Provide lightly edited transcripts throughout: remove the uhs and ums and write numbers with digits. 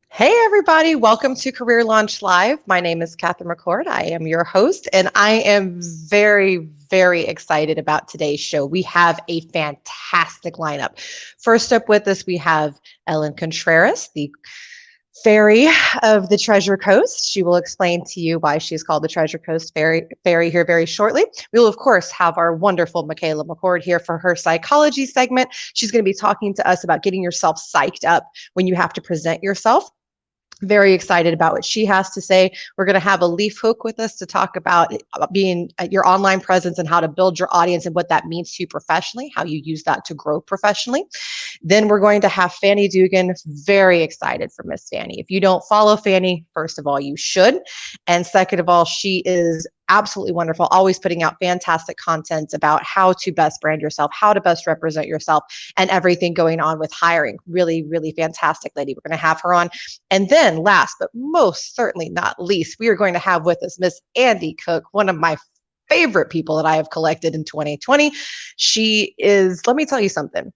Hey everybody, welcome to Career Launch Live. My name is Catherine McCord. I am your host, and I am very, very excited about today's show. We have a fantastic lineup. First up with us, we have Ellen Contreras, the fairy of the Treasure Coast. She will explain to you why she's called the Treasure Coast fairy here very shortly. We will, of course, have our wonderful Michaela McCord here for her psychology segment. She's going to be talking to us about getting yourself psyched up when you have to present yourself. Very excited about what she has to say. We're going to have Alif Huq with us to talk about being your online presence and how to build your audience and what that means to you professionally, how you use that to grow professionally. Then we're going to have Fanny Dugan. Very excited for Miss Fanny. If you don't follow Fanny, first of all, you should. And second of all, she is absolutely wonderful, always putting out fantastic content about how to best brand yourself, how to best represent yourself, and everything going on with hiring. Really, really fantastic lady. We're going to have her on. And then last, but most certainly not least, we are going to have with us Miss Andi Cook, one of my favorite people that I have collected in 2020. She is, let me tell you something.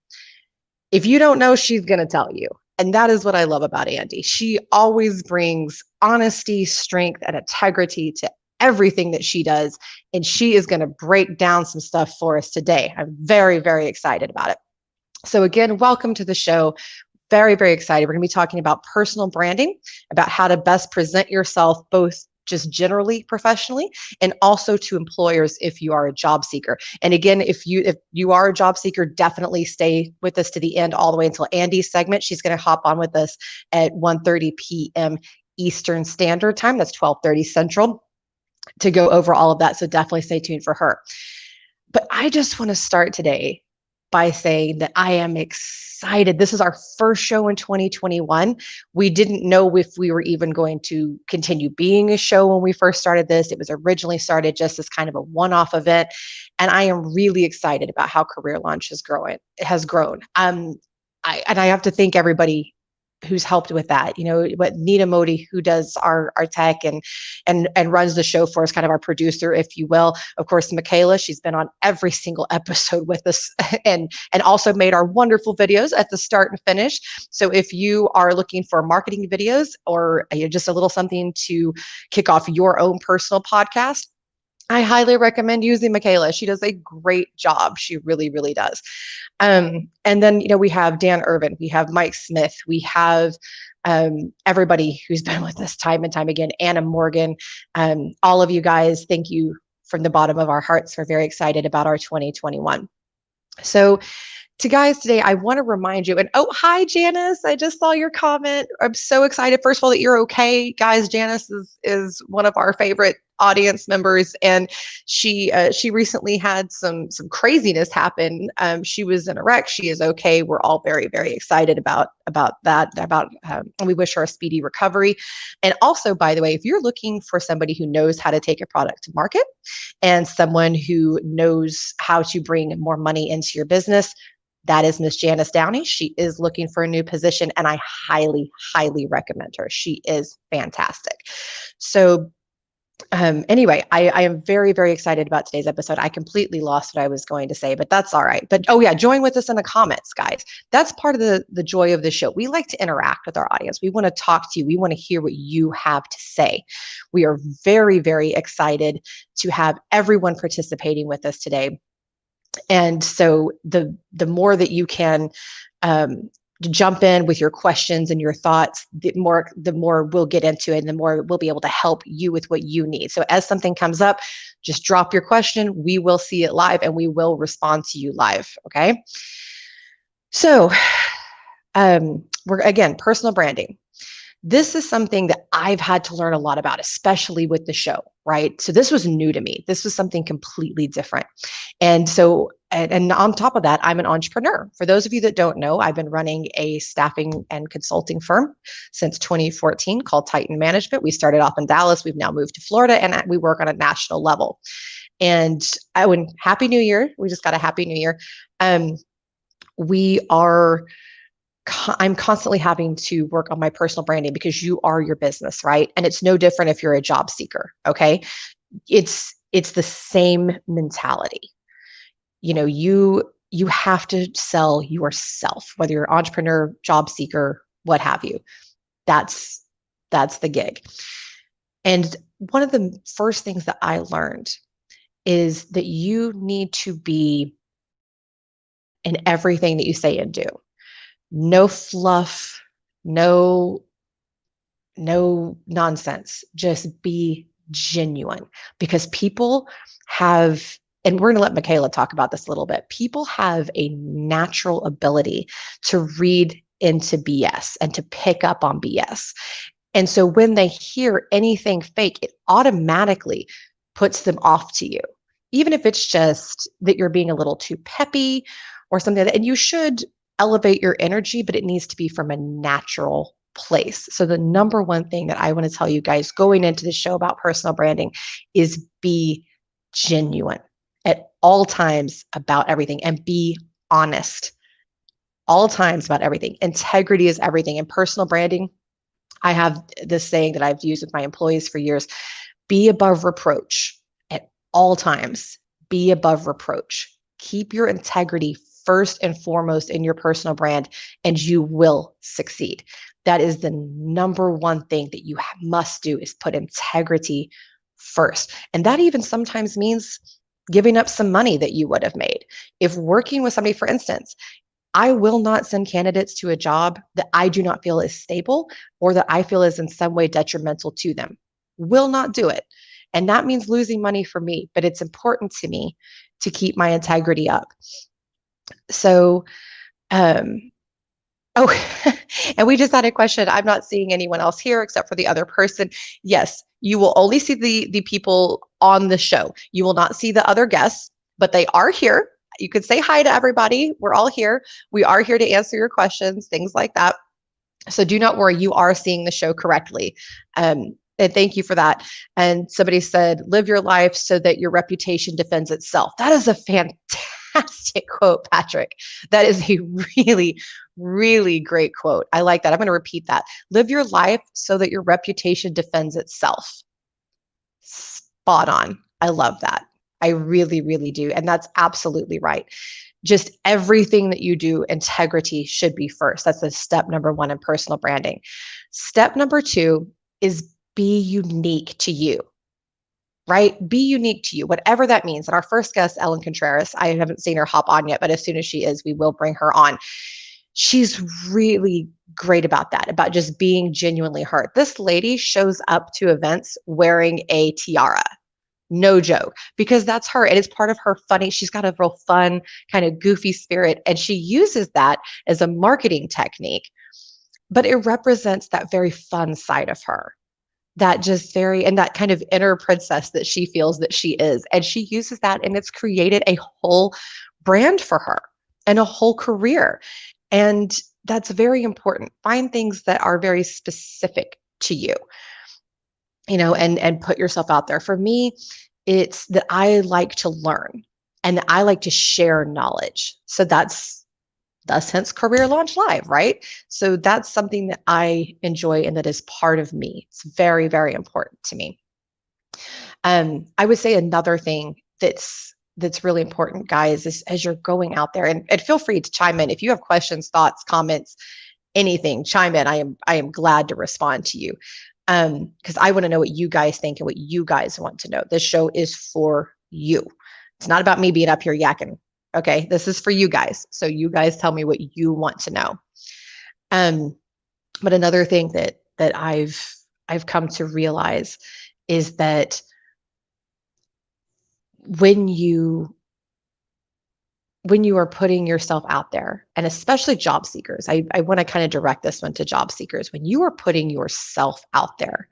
If you don't know, she's going to tell you. And that is what I love about Andi. She always brings honesty, strength, and integrity to everything that she does. And she is going to break down some stuff for us today. I'm very, very excited about it. So again, welcome to the show. Very, very excited. We're going to be talking about personal branding, about how to best present yourself, both just generally professionally and also to employers if you are a job seeker. And again, if you are a job seeker, definitely stay with us to the end, all the way until Andi's segment. She's going to hop on with us at 1:30 p.m. Eastern Standard Time. That's 12:30 Central, to go over all of that. So definitely stay tuned for her. But I just want to start today by saying that I am excited. This is our first show in 2021. We didn't know if we were even going to continue being a show when we first started this. It was originally started just as kind of a one-off event. And I am really excited about how Career Launch has grown. I have to thank everybody who's helped with that. You know, what Nina Modi, who does our tech and runs the show for us, kind of our producer, if you will. Of course, Michaela, she's been on every single episode with us and also made our wonderful videos at the start and finish. So if you are looking for marketing videos or just a little something to kick off your own personal podcast, I highly recommend using Michaela. She does a great job. She really, really does. And then, we have Dan Irvin, we have Mike Smith, we have everybody who's been with us time and time again, Anna Morgan, all of you guys, thank you from the bottom of our hearts. We're very excited about our 2021. So today, I want to remind you, and hi, Janice. I just saw your comment. I'm so excited, first of all, that you're okay. Guys, Janice is one of our favorite audience members, and she recently had some craziness happen. She was in a wreck. She is okay. We're all very, very excited about that, and we wish her a speedy recovery. And also, by the way, if you're looking for somebody who knows how to take a product to market and someone who knows how to bring more money into your business, that is Miss Janice Downey. She is looking for a new position, and I highly, highly recommend her. She is fantastic. So anyway, I am very, very excited about today's episode. I completely lost what I was going to say, but that's all right. But join with us in the comments, guys. That's part of the joy of the show. We like to interact with our audience. We want to talk to you. We want to hear what you have to say. We are very, very excited to have everyone participating with us today. And so the more that you can jump in with your questions and your thoughts, the more we'll get into it, and the more we'll be able to help you with what you need. So as something comes up, just drop your question. We will see it live and we will respond to you live. Okay. So we're, again, personal branding. This is something that I've had to learn a lot about, especially with the show, right? So this was new to me. This was something completely different. And so, and on top of that, I'm an entrepreneur. For those of you that don't know, I've been running a staffing and consulting firm since 2014 called Titan Management. We started off in Dallas. We've now moved to Florida, and we work on a national level. And Happy New Year. We just got a Happy New Year. We are I'm constantly having to work on my personal branding because you are your business, right? And it's no different if you're a job seeker, okay? It's the same mentality. You have to sell yourself, whether you're an entrepreneur, job seeker, what have you. That's the gig. And one of the first things that I learned is that you need to be in everything that you say and do. No fluff, no nonsense. Just be genuine, because people have, and we're going to let Michaela talk about this a little bit. People have a natural ability to read into BS and to pick up on BS. And so when they hear anything fake, it automatically puts them off to you, even if it's just that you're being a little too peppy or something like that. And you should elevate your energy, but it needs to be from a natural place. So the number one thing that I want to tell you guys going into the show about personal branding is be genuine at all times about everything, and be honest all times about everything. Integrity is everything. In personal branding, I have this saying that I've used with my employees for years: be above reproach at all times. Be above reproach. Keep your integrity first and foremost in your personal brand, and you will succeed. That is the number one thing that you must do, is put integrity first. And that even sometimes means giving up some money that you would have made. If working with somebody, for instance, I will not send candidates to a job that I do not feel is stable or that I feel is in some way detrimental to them. Will not do it. And that means losing money for me, but it's important to me to keep my integrity up. So, oh, and we just had a question. I'm not seeing anyone else here except for the other person. Yes, you will only see the people on the show. You will not see the other guests, but they are here. You could say hi to everybody. We're all here. We are here to answer your questions, things like that. So do not worry, you are seeing the show correctly. And thank you for that. And somebody said, live your life so that your reputation defends itself. That is a fantastic quote, Patrick. That is a really, really great quote. I like that. I'm going to repeat that. Live your life so that your reputation defends itself. Spot on. I love that. I really, really do. And that's absolutely right. Just everything that you do, integrity should be first. That's the step number one in personal branding. Step number two is be unique to you, right? Be unique to you, whatever that means. And our first guest, Ellen Contreras, I haven't seen her hop on yet, but as soon as she is, we will bring her on. She's really great about that, about just being genuinely her. This lady shows up to events wearing a tiara. No joke, because that's her. And it's part of her funny. She's got a real fun, kind of goofy spirit. And she uses that as a marketing technique, but it represents that very fun side of her, that just very, and that kind of inner princess that she feels that she is. And she uses that, and it's created a whole brand for her and a whole career. And that's very important. Find things that are very specific to you, and put yourself out there. For me, it's that I like to learn and that I like to share knowledge. So thus hence Career Launch Live, right? So that's something that I enjoy and that is part of me. It's very, very important to me. I would say another thing that's really important, guys, is as you're going out there, and feel free to chime in if you have questions, thoughts, comments, anything. Chime in. I am glad to respond to you, because I want to know what you guys think and what you guys want to know. This show is for you. It's not about me being up here yakking. Okay, this is for you guys. So you guys tell me what you want to know. But another thing that I've come to realize is that when you are putting yourself out there, and especially job seekers, I want to kind of direct this one to job seekers. When you are putting yourself out there,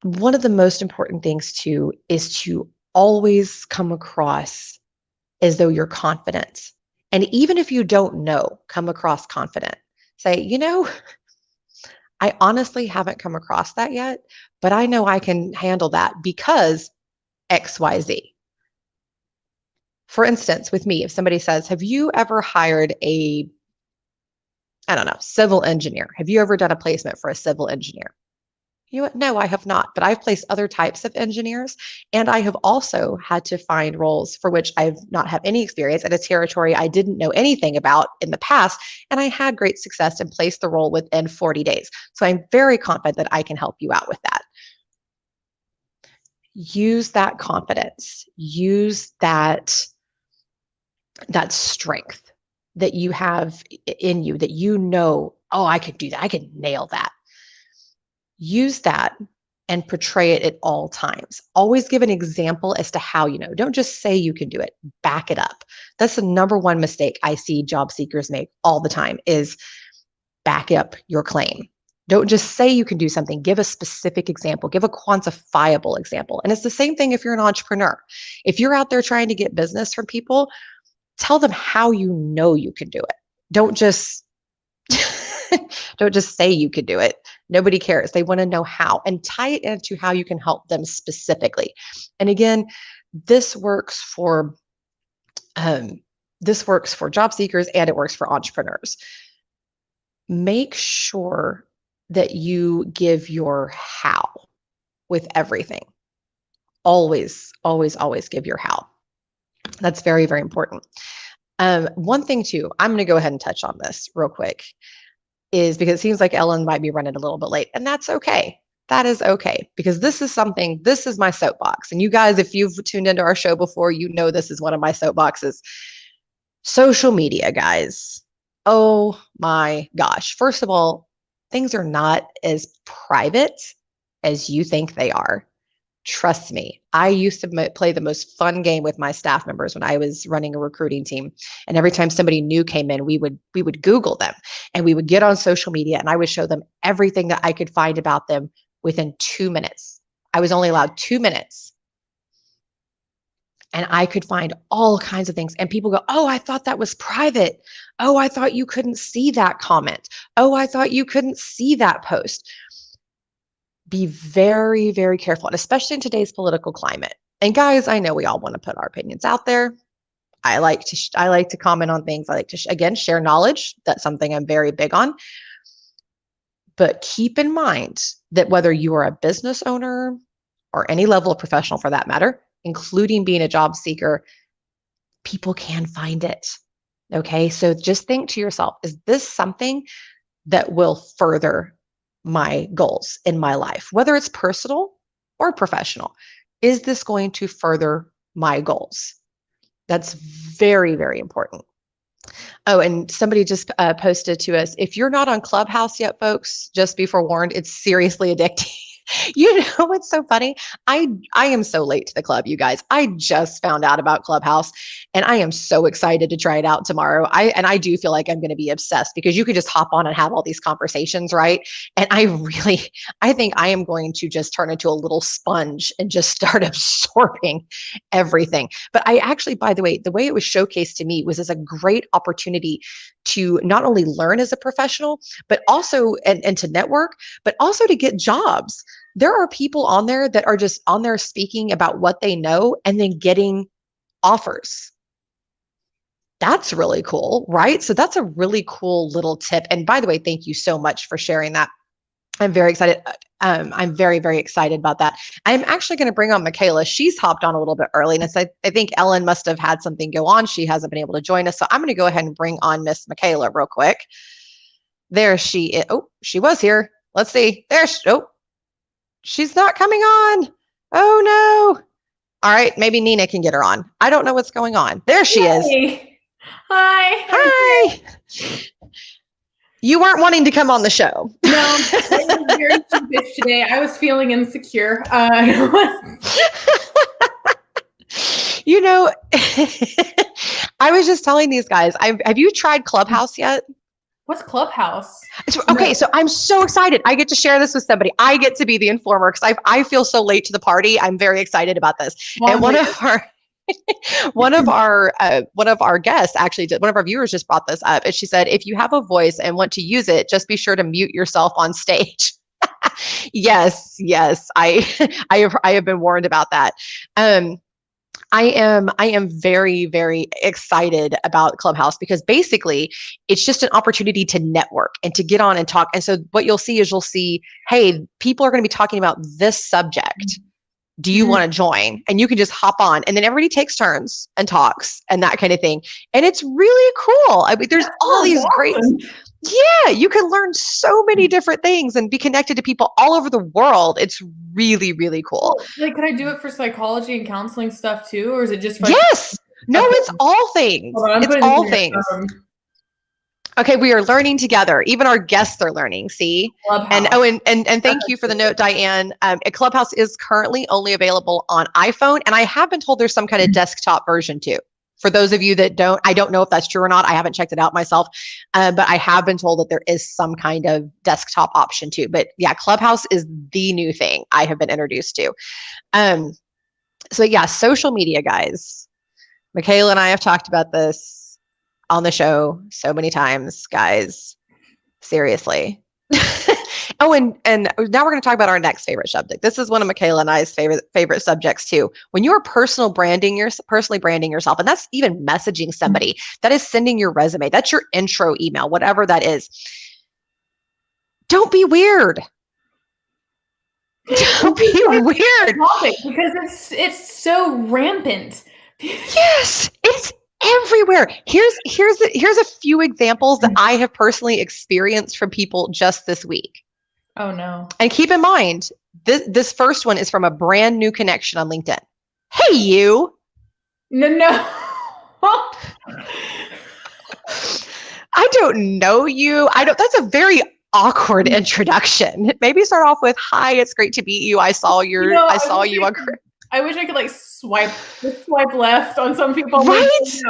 one of the most important things too is to always come across as though you're confident. And even if you don't know, come across confident. Say, I honestly haven't come across that yet, but I know I can handle that because XYZ. For instance, with me, if somebody says, have you ever hired a, I don't know, civil engineer? Have you ever done a placement for a civil engineer? You know what? No, I have not, but I've placed other types of engineers. And I have also had to find roles for which I've not had any experience at a territory I didn't know anything about in the past. And I had great success and placed the role within 40 days. So I'm very confident that I can help you out with that. Use that confidence, use that strength that you have in you, that you know, oh, I could do that. I could nail that. Use that and portray it at all times. Always give an example as to how you know. Don't just say you can do it, back it up. That's the number one mistake I see job seekers make all the time is back up your claim. Don't just say you can do something. Give a specific example. Give a quantifiable example. And it's the same thing if you're an entrepreneur. If you're out there trying to get business from people, tell them how you know you can do it. Don't just say you could do it. Nobody cares. They want to know how, and tie it into how you can help them specifically. And again, this works for job seekers and it works for entrepreneurs. Make sure that you give your how with everything. Always, always, always give your how. That's very, very important. One thing too, I'm going to go ahead and touch on this real quick, is because it seems like Ellen might be running a little bit late, and that's okay. That is okay, because this is my soapbox. And you guys, if you've tuned into our show before, you know this is one of my soapboxes. Social media, guys. Oh my gosh. First of all, things are not as private as you think they are. Trust me, I used to play the most fun game with my staff members when I was running a recruiting team. And every time somebody new came in, we would Google them and we would get on social media and I would show them everything that I could find about them within 2 minutes. I was only allowed 2 minutes. And I could find all kinds of things. And people go, oh, I thought that was private. Oh, I thought you couldn't see that comment. Oh, I thought you couldn't see that post. Be very, very careful, and especially in today's political climate. And guys, I know we all want to put our opinions out there. I like to comment on things. I like to, again, share knowledge. That's something I'm very big on. But keep in mind that whether you are a business owner or any level of professional for that matter, including being a job seeker, people can find it. Okay, so just think to yourself, is this something that will further my goals in my life, whether it's personal or professional? Is this going to further my goals? That's very, very important. Oh, and somebody just posted to us, if you're not on Clubhouse yet, folks, just be forewarned, it's seriously addicting. You know what's so funny? I am so late to the club, you guys. I just found out about Clubhouse and I am so excited to try it out tomorrow. I do feel like I'm going to be obsessed because you could just hop on and have all these conversations, right? And I think I am going to just turn into a little sponge and just start absorbing everything. But I actually, by the way it was showcased to me was as a great opportunity to not only learn as a professional, but also, and to network, but also to get jobs. There are people on there that are just on there speaking about what they know and then getting offers. That's really cool, right? So that's a really cool little tip. And by the way, thank you so much for sharing that. I'm very excited. I'm very, very excited about that. I'm actually going to bring on Michaela. She's hopped on a little bit early, and I think Ellen must have had something go on. She hasn't been able to join us. So I'm going to go ahead and bring on Miss Michaela real quick. There she is. Oh, she was here. Let's see. She's not coming on. Oh, no. All right. Maybe Nina can get her on. I don't know what's going on. There she is. Hi. Hi. You weren't wanting to come on the show. No, I was very sheepish today. I was feeling insecure. You know, I was just telling these guys, have you tried Clubhouse yet? What's Clubhouse? Okay, No. so I'm so excited. I get to share this with somebody. I get to be the informer because I feel so late to the party. I'm very excited about this. And one of our guests actually did. One of our viewers just brought this up, and she said, if you have a voice and want to use it, just be sure to mute yourself on stage. Yes, yes. I have been warned about that. I am very, very excited about Clubhouse because basically it's just an opportunity to network and to get on and talk. And so what you'll see is hey, people are going to be talking about this subject. Do you want to join? And you can just hop on, and then everybody takes turns and talks and that kind of thing. And it's really cool. I mean, there's all these great, yeah, you can learn so many different things and be connected to people all over the world. It's really, really cool. Like, can I do it for psychology and counseling stuff too? Or is it just for yes? No, okay. It's all things. It's all things. Okay, we are learning together. Even our guests are learning. See, Clubhouse. And thank you for the note, Diane. Clubhouse is currently only available on iPhone, and I have been told there's some kind of desktop version too. For those of you that I don't know if that's true or not. I haven't checked it out myself, but I have been told that there is some kind of desktop option too. But yeah, Clubhouse is the new thing I have been introduced to. So yeah, social media, guys. Michaela and I have talked about this on the show so many times, guys. Seriously. Oh, and now we're going to talk about our next favorite subject. This is one of Michaela and I's favorite subjects too. When you're personally branding yourself, and that's even messaging somebody, that is sending your resume, that's your intro email, whatever that is. Don't be weird. Don't be weird. Because it's so rampant. Yes, it's everywhere. Here's a few examples that I have personally experienced from people just this week. Oh no. And keep in mind, this first one is from a brand new connection on LinkedIn. Hey, you. No. I don't know you. That's a very awkward introduction. Maybe start off with, hi, it's great to meet you. I saw you on. I wish I could like swipe left on some people. Right?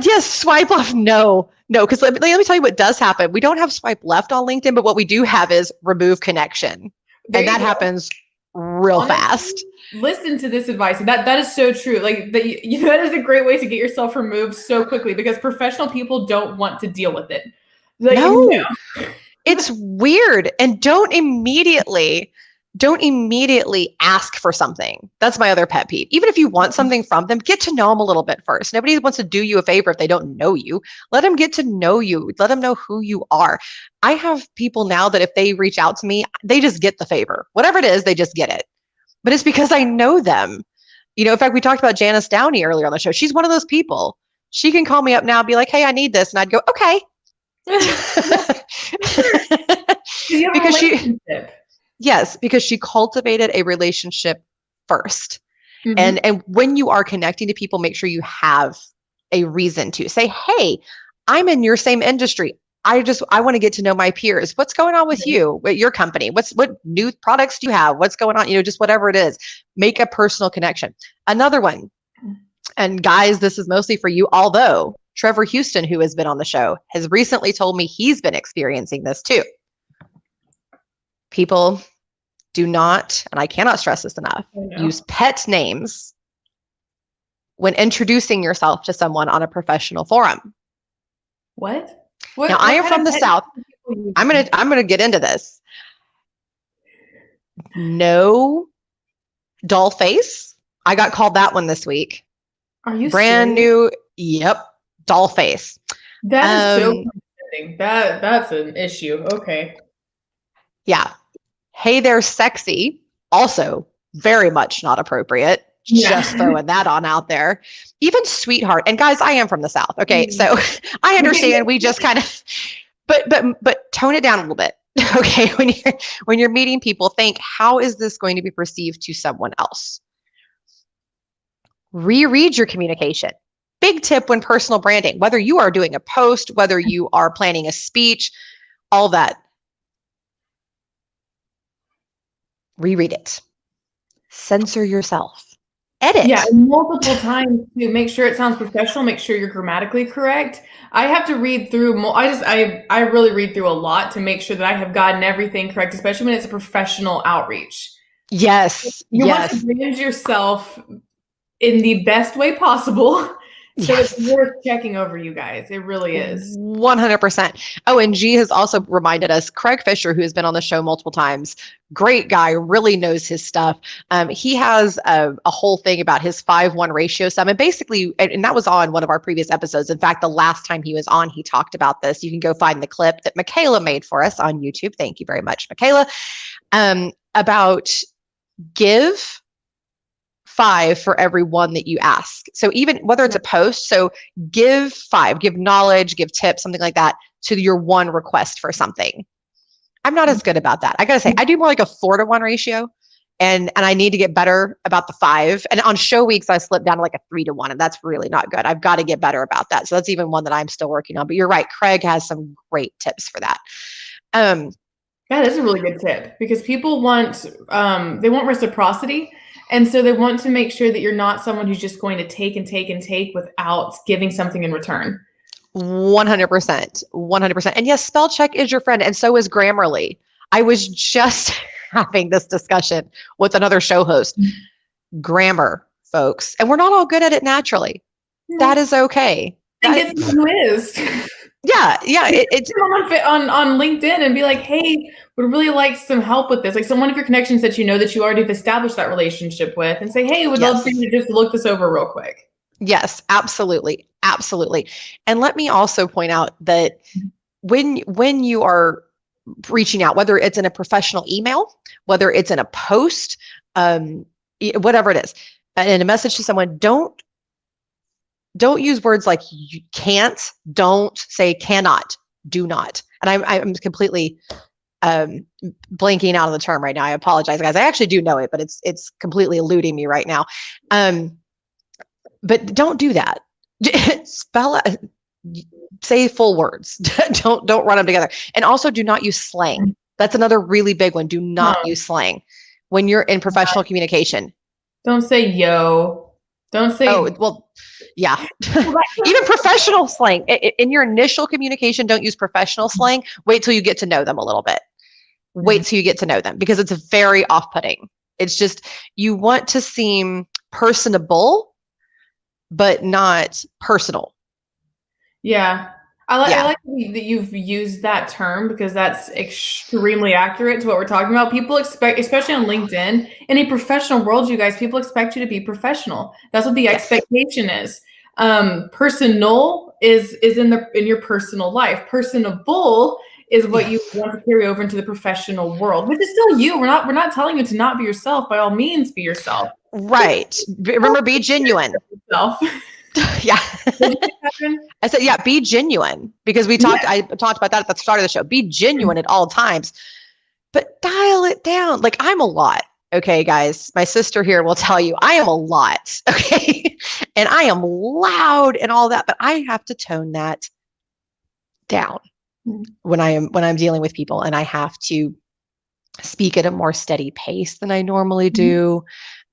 Yes, swipe left. No, because let me tell you what does happen. We don't have swipe left on LinkedIn, but what we do have is remove connection. And that happens real fast. Listen to this advice. That is so true. Like that is a great way to get yourself removed so quickly because professional people don't want to deal with it. Like, no, it's weird. And don't immediately ask for something. That's my other pet peeve. Even if you want something from them, get to know them a little bit first. Nobody wants to do you a favor if they don't know you. Let them get to know you. Let them know who you are. I have people now that if they reach out to me, they just get the favor. Whatever it is, they just get it. But it's because I know them. You know, in fact, we talked about Janice Downey earlier on the show. She's one of those people. She can call me up now and be like, hey, I need this. And I'd go, okay. Because she cultivated a relationship first. Mm-hmm. And when you are connecting to people, make sure you have a reason to say, hey, I'm in your same industry. I want to get to know my peers. What's going on with you, with your company? What new products do you have? What's going on? Just whatever it is, make a personal connection. Another one, and guys, this is mostly for you, although Trevor Houston, who has been on the show, has recently told me he's been experiencing this too. People do not, and I cannot stress this enough, use pet names when introducing yourself to someone on a professional forum. What? Now, I am from the South. I'm gonna get into this. No doll face. I got called that one this week. Are you brand serious? New? Yep, doll face. That is so confusing. That's an issue. Okay. Yeah. Hey there, sexy. Also very much not appropriate. Just throwing that on out there. Even sweetheart. And guys, I am from the South. Okay. So I understand we just kind of, but tone it down a little bit. Okay. When you're meeting people, think, how is this going to be perceived to someone else? Reread your communication. Big tip when personal branding, whether you are doing a post, whether you are planning a speech, all that. Reread it. Censor yourself. Edit. Yeah, multiple times to make sure it sounds professional, make sure you're grammatically correct. I have to read through I really read through a lot to make sure that I have gotten everything correct, especially when it's a professional outreach. Yes. You want to brand yourself in the best way possible So it's Yes. worth checking over, you guys. It really is. 100%. Oh, and G has also reminded us, Craig Fisher, who has been on the show multiple times, great guy, really knows his stuff. He has a whole thing about his 5-1 ratio sum. And basically, and that was on one of our previous episodes. In fact, the last time he was on, he talked about this. You can go find the clip that Michaela made for us on YouTube. Thank you very much, Michaela. About give 5 for every one that you ask. So even whether it's a post, so give 5, give knowledge, give tips, something like that to your one request for something. I'm not as good about that. I got to say, I do more like a 4-to-1 ratio, and I need to get better about the 5. And on show weeks, I slip down to like a 3-to-1, and that's really not good. I've got to get better about that. So that's even one that I'm still working on. But you're right, Craig has some great tips for that. Yeah, that's a really good tip, because people want they want reciprocity. And so they want to make sure that you're not someone who's just going to take and take and take without giving something in return. 100%. 100%. And yes, spell check is your friend, and so is Grammarly. I was just having this discussion with another show host. Grammar, folks. And we're not all good at it naturally. That is okay. And get someone who is. Yeah. It's on LinkedIn and be like, hey, would really like some help with this. Like someone of your connections that you know that you already have established that relationship with, and say, hey, would love for you to just look this over real quick. Yes, absolutely. Absolutely. And let me also point out that when you are reaching out, whether it's in a professional email, whether it's in a post, whatever it is, in a message to someone, don't use words like you can't, don't say cannot, do not. And I'm completely blanking out on the term right now. I apologize, guys. I actually do know it, but it's completely eluding me right now. But don't do that. Spell it, say full words. don't run them together. And also do not use slang. That's another really big one. Do not use slang when you're in professional communication. Don't say yo. Don't say. Oh, well, yeah. Even professional slang. In your initial communication, don't use professional slang. Wait till you get to know them a little bit. Wait till you get to know them, because it's very off-putting. It's just, you want to seem personable, but not personal. Yeah. I like that you've used that term, because that's extremely accurate to what we're talking about. People expect, especially on LinkedIn, in a professional world, you guys, people expect you to be professional. That's what the expectation is. Personal is in your personal life. Personable is what you want to carry over into the professional world, which is still you. We're not telling you to not be yourself. By all means, be yourself. Right. Remember, be genuine. Yeah. I said, yeah, be genuine, because I talked about that at the start of the show. Be genuine at all times, but dial it down. Like, I'm a lot. Okay, guys, my sister here will tell you I am a lot. Okay. And I am loud and all that, but I have to tone that down when I'm dealing with people, and I have to speak at a more steady pace than I normally do.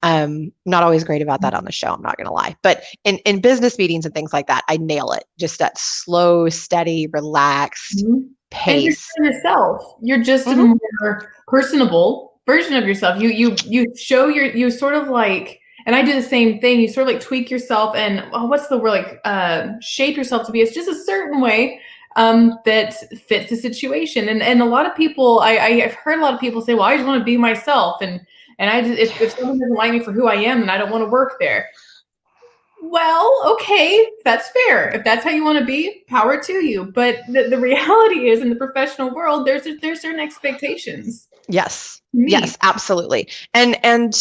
Not always great about that on the show, I'm not going to lie, but in business meetings and things like that, I nail it. Just that slow, steady, relaxed pace. And you're yourself. You're just a more personable version of yourself. You show you sort of like, and I do the same thing. You sort of like tweak yourself and what's the word, like shape yourself to be. It's just a certain way that fits the situation. And a lot of people, I've heard a lot of people say, well, I just want to be myself. And I just, if someone doesn't like me for who I am, and I don't want to work there. Well, okay, that's fair. If that's how you want to be, power to you. But the reality is, in the professional world, there's certain expectations. Yes. Yes, absolutely. And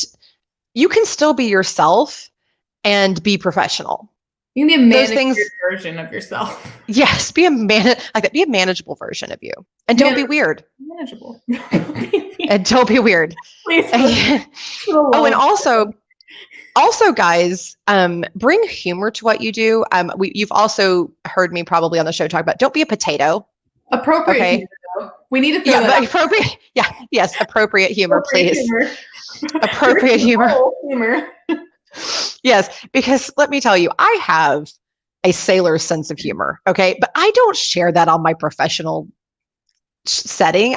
you can still be yourself and be professional. You can be a manageable version of yourself. Yes, be a manageable version of you, and don't be weird. Manageable. And don't be weird. Please. And also, guys, bring humor to what you do. You've also heard me probably on the show talk about, don't be a potato. Appropriate. Okay. Humor, we need to throw that appropriate. Yeah. Yes. Appropriate humor, please. Appropriate humor. Yes, because let me tell you, I have a sailor's sense of humor. Okay. But I don't share that on my professional setting.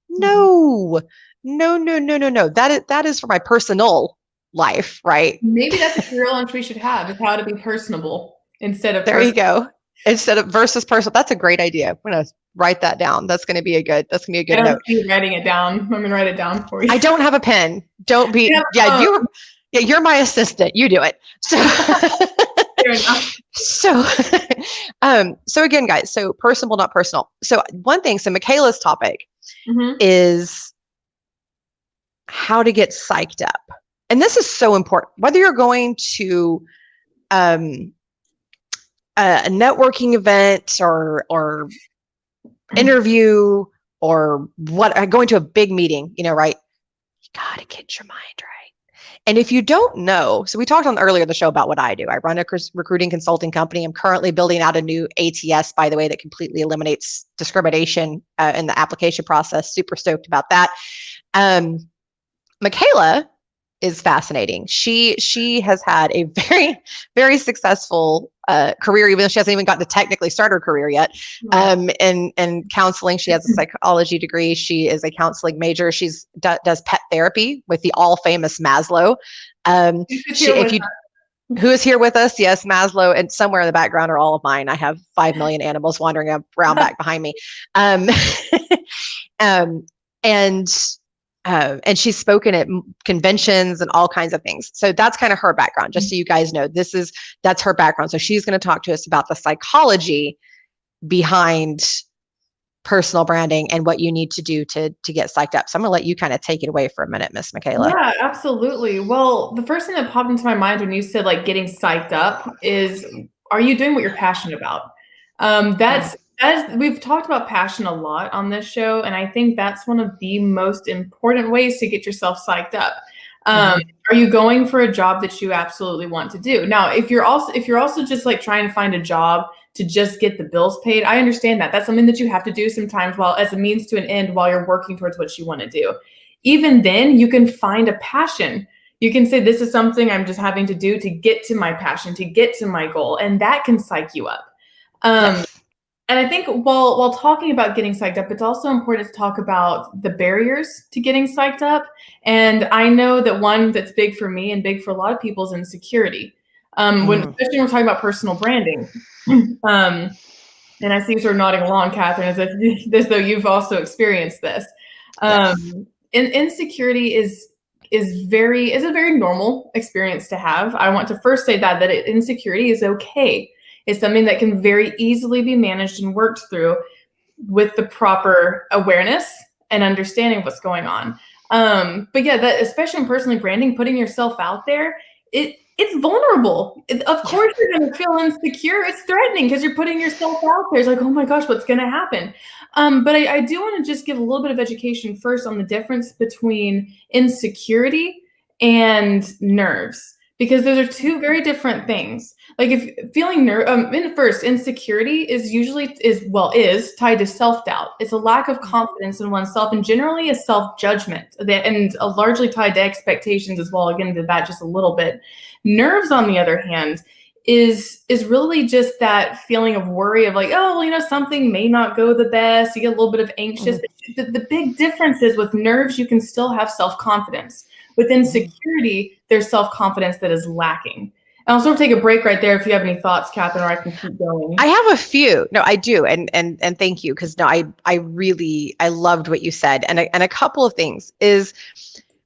No. That is for my personal life, right? Maybe that's a career launch we should have, is how to be personable instead of There you go. Instead of versus personal. That's a great idea. I'm going to write that down. That's going to be a good I note. don't see you writing it down. I'm going to write it down for you. I don't have a pen. Don't be, you're my assistant. You do it. So, so again, guys, so personable, not personal. So one thing, so Michaela's topic is how to get psyched up. And this is so important, whether you're going to a networking event or interview or going to a big meeting, right? You got to get your mind right. And if you don't know, so we talked on earlier in the show about what I do. I run a recruiting consulting company. I'm currently building out a new ATS, by the way, that completely eliminates discrimination in the application process. Super stoked about that. Michaela is fascinating. She has had a very, very successful career, even though she hasn't even gotten to technically start her career yet. In counseling, she has a psychology degree. She is a counseling major. She's does pet therapy with the all famous Maslow. Who is here with us? Yes, Maslow, and somewhere in the background are all of mine. I have 5 million animals wandering around back behind me. And she's spoken at conventions and all kinds of things. So that's kind of her background, just so you guys know, that's her background. So she's going to talk to us about the psychology behind personal branding and what you need to do to get psyched up. So I'm going to let you kind of take it away for a minute, Miss Michaela. Yeah, absolutely. Well, the first thing that popped into my mind when you said like getting psyched up is, are you doing what you're passionate about? We've talked about passion a lot on this show, and I think that's one of the most important ways to get yourself psyched up. Are you going for a job that you absolutely want to do? Now, if you're also just like trying to find a job to just get the bills paid, I understand that. That's something that you have to do sometimes as a means to an end while you're working towards what you want to do. Even then, you can find a passion. You can say, this is something I'm just having to do to get to my passion, to get to my goal, and that can psych you up. And I think while talking about getting psyched up, it's also important to talk about the barriers to getting psyched up. And I know that one that's big for me and big for a lot of people is insecurity. Especially when we're talking about personal branding. And I see you sort of nodding along, Catherine, as though you've also experienced this. Insecurity is a very normal experience to have. I want to first say that insecurity is okay. It's something that can very easily be managed and worked through with the proper awareness and understanding of what's going on. But yeah, that especially in personal branding, putting yourself out there, it's vulnerable. Of course you're going to feel insecure. It's threatening because you're putting yourself out there. It's like, oh my gosh, what's going to happen? But I do want to just give a little bit of education first on the difference between insecurity and nerves, because those are two very different things. Like if feeling insecurity is tied to self-doubt. It's a lack of confidence in oneself and generally a self-judgment and largely tied to expectations as well. Again, to that just a little bit. Nerves, on the other hand, is really just that feeling of worry of like, oh, well, something may not go the best. You get a little bit of anxious. But the big difference is with nerves, you can still have self-confidence. With insecurity, there's self-confidence that is lacking. And I'll sort of take a break right there if you have any thoughts, Catherine, or I can keep going. I have a few. No, I do. And thank you. Because no, I loved what you said. And a couple of things is,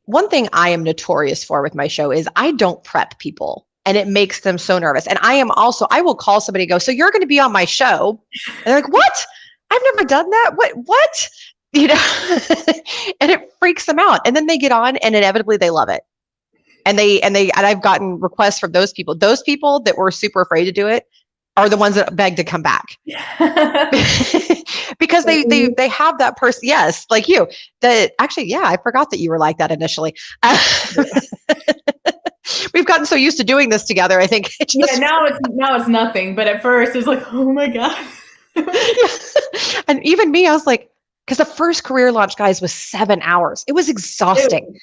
one thing I am notorious for with my show is I don't prep people. And it makes them so nervous. And I will call somebody and go, so you're going to be on my show. And they're like, what? I've never done that. What? And it freaks them out. And then they get on and inevitably they love it. And I've gotten requests from those people. Those people that were super afraid to do it are the ones that beg to come back. Because they have that person. Yes. Like you, that actually, yeah, I forgot that you were like that initially. We've gotten so used to doing this together. I think. Now it's nothing. But at first it was like, oh my God. And even me, I was like, because the first career launch, guys, was 7 hours. It was exhausting.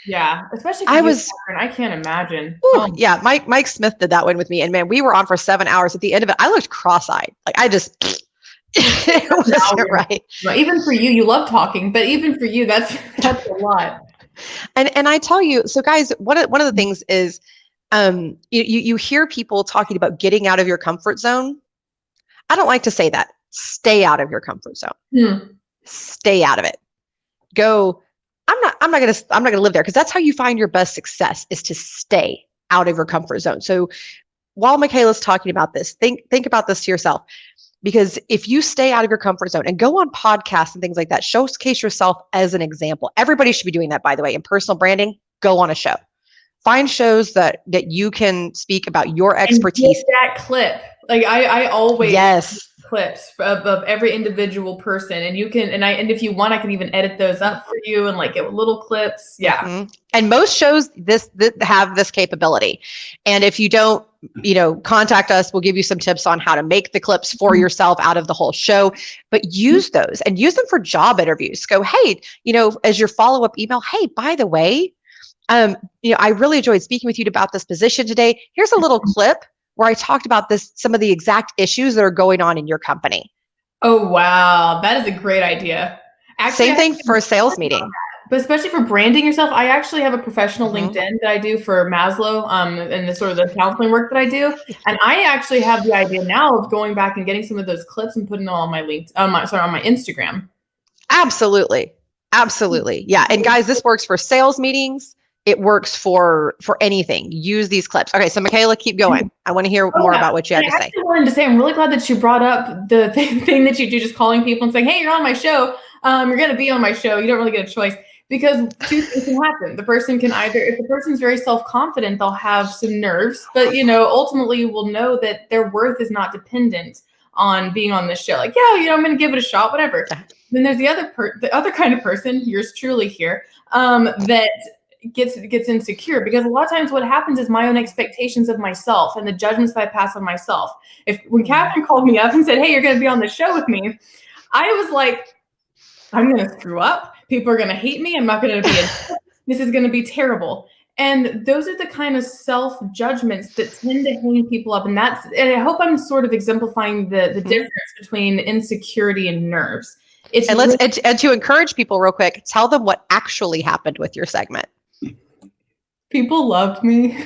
Especially I can't imagine. Yeah, Mike Smith did that one with me, and man, we were on for 7 hours. At the end of it, I looked cross-eyed. Like I just, it wasn't right. Even for you love talking, but even for you, that's a lot. And I tell you, so guys, one of the things is you hear people talking about getting out of your comfort zone. I don't like to say that. Stay out of your comfort zone. Stay out of it. Go. I'm not gonna live there, because that's how you find your best success, is to stay out of your comfort zone. So while Michaela's talking about this, think about this to yourself. Because if you stay out of your comfort zone and go on podcasts and things like that, showcase yourself as an example. Everybody should be doing that, by the way. In personal branding, go on a show. Find shows that you can speak about your expertise. And get that clip. Like I always clips of every individual person, and you can, and if you want, I can even edit those up for you and like get little clips. Yeah. Mm-hmm. And most shows this have this capability. And if you don't, contact us, we'll give you some tips on how to make the clips for yourself out of the whole show. But use those and use them for job interviews. Go, hey, as your follow-up email, hey, by the way, I really enjoyed speaking with you about this position today. Here's a little clip where I talked about some of the exact issues that are going on in your company. Oh, wow. That is a great idea. Actually, same thing for a sales meeting. But especially for branding yourself, I actually have a professional LinkedIn that I do for Maslow and the sort of the counseling work that I do. And I actually have the idea now of going back and getting some of those clips and putting them on my on my Instagram. Absolutely. Absolutely. Yeah. And guys, this works for sales meetings. It works for anything. Use these clips. Okay, so Michaela, keep going. I want to hear more about what you had to say. I wanted to say, I'm really glad that you brought up the thing that you do, just calling people and saying, hey, you're on my show. You're going to be on my show. You don't really get a choice, because two things can happen. The person can either, if the person's very self-confident, they'll have some nerves, but ultimately will know that their worth is not dependent on being on this show. Like, yeah, I'm going to give it a shot, whatever. Then there's the other kind of person, yours truly here, that gets insecure, because a lot of times what happens is my own expectations of myself and the judgments that I pass on myself. When Catherine called me up and said, hey, you're going to be on the show with me, I was like, I'm going to screw up. People are going to hate me. I'm not going to be this is going to be terrible. And those are the kind of self-judgments that tend to hang people up. And I hope I'm sort of exemplifying the difference between insecurity and nerves. And to encourage people real quick, tell them what actually happened with your segment. People loved me.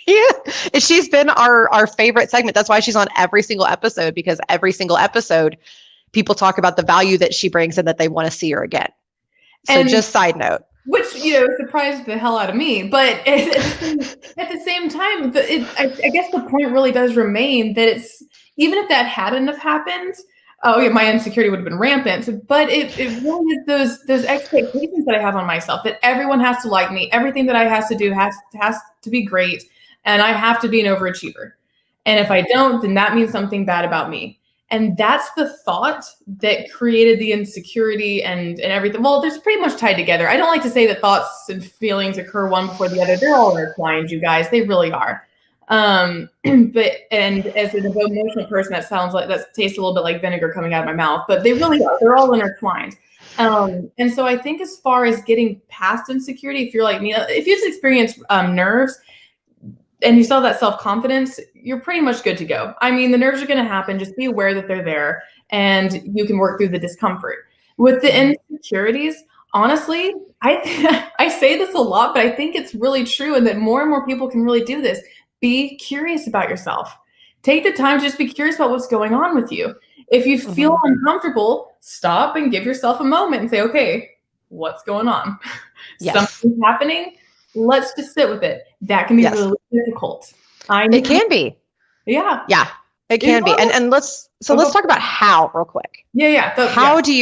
Yeah, she's been our favorite segment. That's why she's on every single episode, because every single episode, people talk about the value that she brings and that they want to see her again. So just side note. Which, surprised the hell out of me. But at the same time, I guess the point really does remain that it's, even if that hadn't have happened, my insecurity would have been rampant. But it really is those expectations that I have on myself, that everyone has to like me. Everything that I has to do has to be great. And I have to be an overachiever. And if I don't, then that means something bad about me. And that's the thought that created the insecurity and everything. Well, they're pretty much tied together. I don't like to say that thoughts and feelings occur one before the other. They're all intertwined, you guys. They really are. And as an emotional person, that tastes a little bit like vinegar coming out of my mouth, but they really are. They're all intertwined. And so I think as far as getting past insecurity, if you're like me, if you've experienced nerves and you still have that self-confidence, you're pretty much good to go. I mean, the nerves are going to happen. Just be aware that they're there and you can work through the discomfort. With the insecurities, honestly, I say this a lot, but I think it's really true, and that more and more people can really do this. Be curious about yourself. Take the time to just be curious about what's going on with you. If you feel uncomfortable, stop and give yourself a moment and say, okay, what's going on? Yes. Something's happening. Let's just sit with it. That can be really difficult. It can be. Yeah. Yeah, it can be. And let's talk about how real quick. Yeah. How do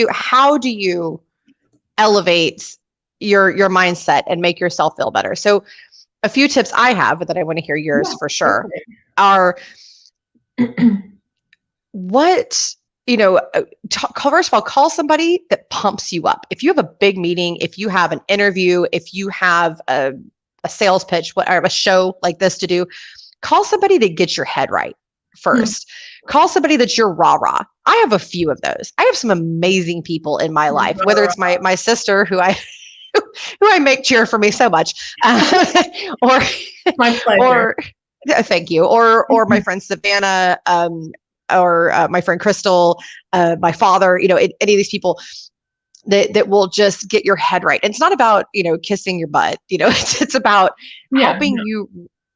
you elevate your mindset and make yourself feel better? So a few tips I have, but that I want to hear yours for sure, are first of all, call somebody that pumps you up. If you have a big meeting, if you have an interview, if you have a sales pitch, whatever, a show like this to do, call somebody that gets your head right first. Call somebody that's your rah-rah. I have a few of those. I have some amazing people in my life, whether it's my sister who I make cheer for me so much, or my pleasure. Or thank you, or my friend Savannah, or my friend Crystal, my father, any of these people. that will just get your head right. And it's not about, kissing your butt, it's about helping you.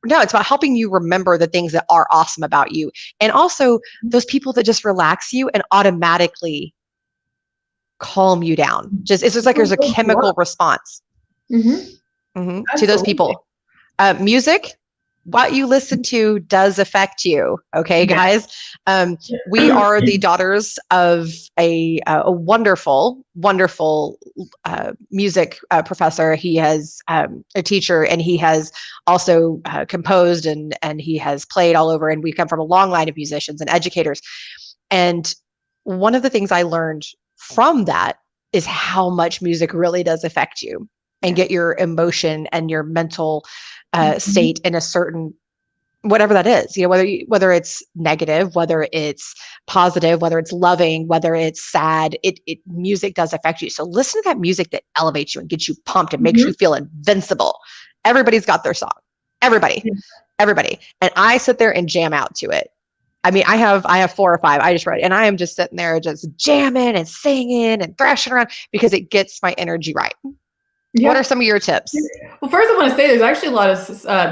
No, it's about helping you remember the things that are awesome about you. And also those people that just relax you and automatically calm you down. It's just like there's a chemical response to those people. Music, what you listen to does affect you. Okay, guys. We are the daughters of a wonderful, wonderful music professor. He has a teacher, and he has also composed and he has played all over. And we come from a long line of musicians and educators. And one of the things I learned from that is how much music really does affect you and get your emotion and your mental state in a certain, whatever that is, whether it's negative, whether it's positive, whether it's loving, whether it's sad, music does affect you. So listen to that music that elevates you and gets you pumped and makes you feel invincible. Everybody's got their song. Everybody. And I sit there and jam out to it. I mean, I have 4 or 5 I just read, and I am just sitting there just jamming and singing and thrashing around because it gets my energy right. What are some of your tips? Well, first I want to say there's actually a lot of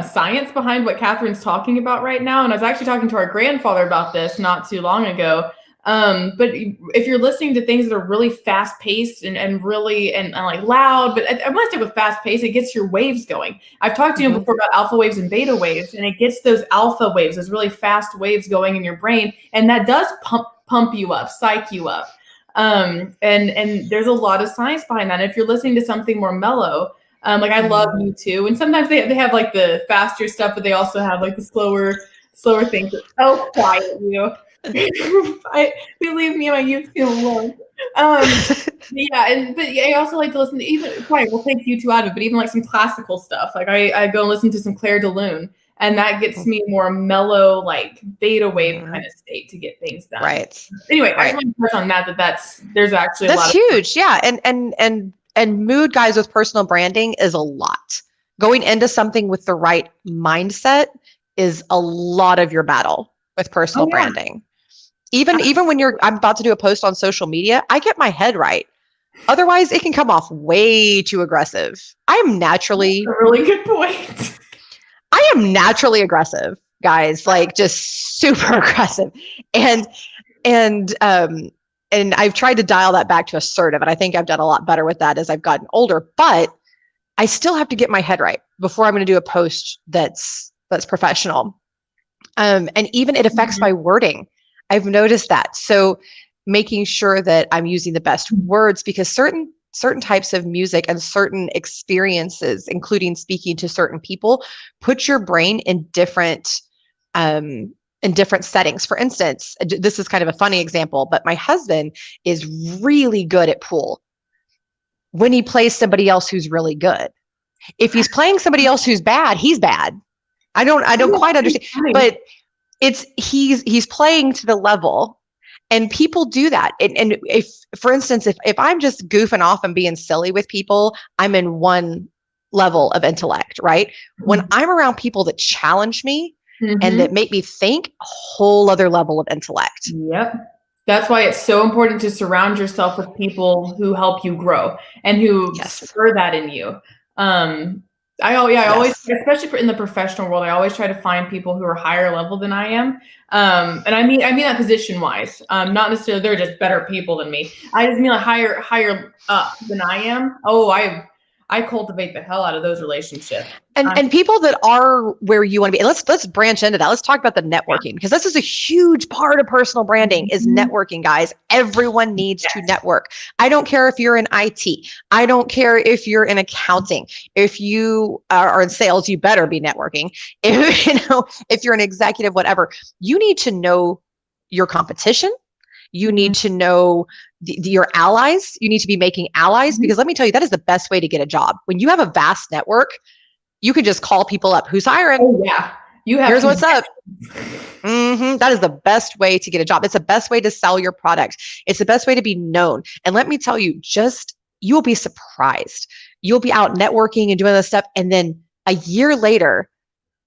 science behind what Catherine's talking about right now. And I was actually talking to our grandfather about this not too long ago. But if you're listening to things that are really fast paced and really and like loud, but I want to say with fast pace, it gets your waves going. I've talked to you before about alpha waves and beta waves, and it gets those alpha waves, those really fast waves going in your brain. And that does pump you up, psych you up. And there's a lot of science behind that. And if you're listening to something more mellow, like I love U2, and sometimes they have like the faster stuff, but they also have like the slower things. Oh, quiet, you. Believe me, my youth feel alone. But I also like to listen to even quiet. We'll take U2 out of it, but even like some classical stuff. Like I go and listen to some Claire de Lune. And that gets me more mellow, like beta wave kind of state to get things done. Right. Anyway, I just want to touch on there's actually a lot. That's huge. Yeah. And mood, guys, with personal branding is a lot. Going into something with the right mindset is a lot of your battle with personal branding. Even when I'm about to do a post on social media, I get my head right. Otherwise, it can come off way too aggressive. I am naturally That's a really good point. I am naturally aggressive, guys, like just super aggressive. And I've tried to dial that back to assertive. And I think I've done a lot better with that as I've gotten older, but I still have to get my head right before I'm going to do a post that's professional. And even it affects my wording. I've noticed that. So making sure that I'm using the best words, because certain types of music and certain experiences, including speaking to certain people, put your brain in different settings. For instance, this is kind of a funny example, but my husband is really good at pool when he plays somebody else who's really good. If he's playing somebody else who's bad, he's bad. I don't quite understand, but he's playing to the level. And people do that. And if, for instance, if I'm just goofing off and being silly with people, I'm in one level of intellect, right? When I'm around people that challenge me and that make me think, a whole other level of intellect. Yep. That's why it's so important to surround yourself with people who help you grow and who spur that in you. I always, especially in the professional world, I always try to find people who are higher level than I am. And I mean that position wise, not necessarily they're just better people than me. I just mean like higher up than I am. Oh, I cultivate the hell out of those relationships. And people that are where you want to be. And let's branch into that. Let's talk about the networking, because this is a huge part of personal branding is networking, guys. Everyone needs to network. I don't care if you're in IT. I don't care if you're in accounting. If you are in sales, you better be networking. If you're an executive, whatever, you need to know your competition. You need to know your allies. You need to be making allies, because let me tell you, that is the best way to get a job. When you have a vast network, you can just call people up. Who's hiring? Oh, yeah. Here's what's up. That is the best way to get a job. It's the best way to sell your product. It's the best way to be known. And let me tell you, you'll be surprised. You'll be out networking and doing this stuff. And then a year later,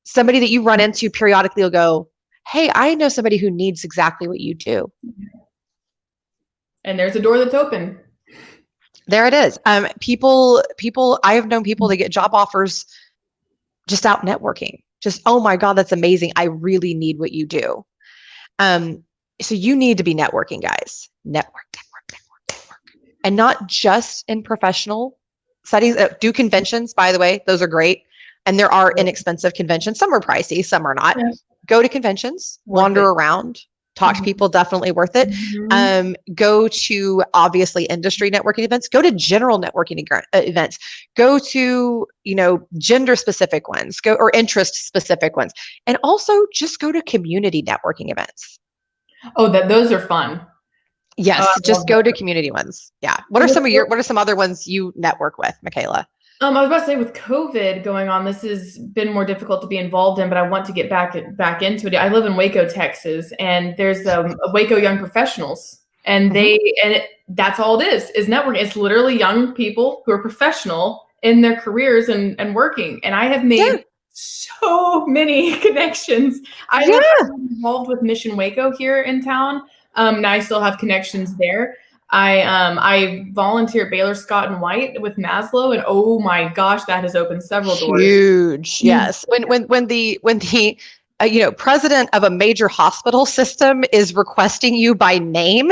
somebody that you run into periodically will go, hey, I know somebody who needs exactly what you do. And there's a door that's open. There it is. I have known people that get job offers just out networking. Just, oh my God, that's amazing. I really need what you do. So you need to be networking, guys. Network. And not just in professional settings. Do conventions, by the way. Those are great. And there are inexpensive conventions. Some are pricey, some are not. Yeah. Go to conventions, wander around, talk to people, definitely worth it. Go to, obviously, industry networking events. Go to general networking events. Go to, gender specific ones, or interest specific ones. And also just go to community networking events. Oh, those are fun. Yes, just go to community ones. Yeah. What are some other ones you network with, Michaela? I was about to say, with COVID going on, this has been more difficult to be involved in, but I want to get back into it. I live in Waco, Texas, and there's Waco Young Professionals, and that's all it is networking. It's literally young people who are professional in their careers and working. And I have made so many connections. I was involved with Mission Waco here in town. Now I still have connections there. I volunteer at Baylor Scott and White with Maslow, and oh my gosh, that has opened several doors. Huge, yes. When the president of a major hospital system is requesting you by name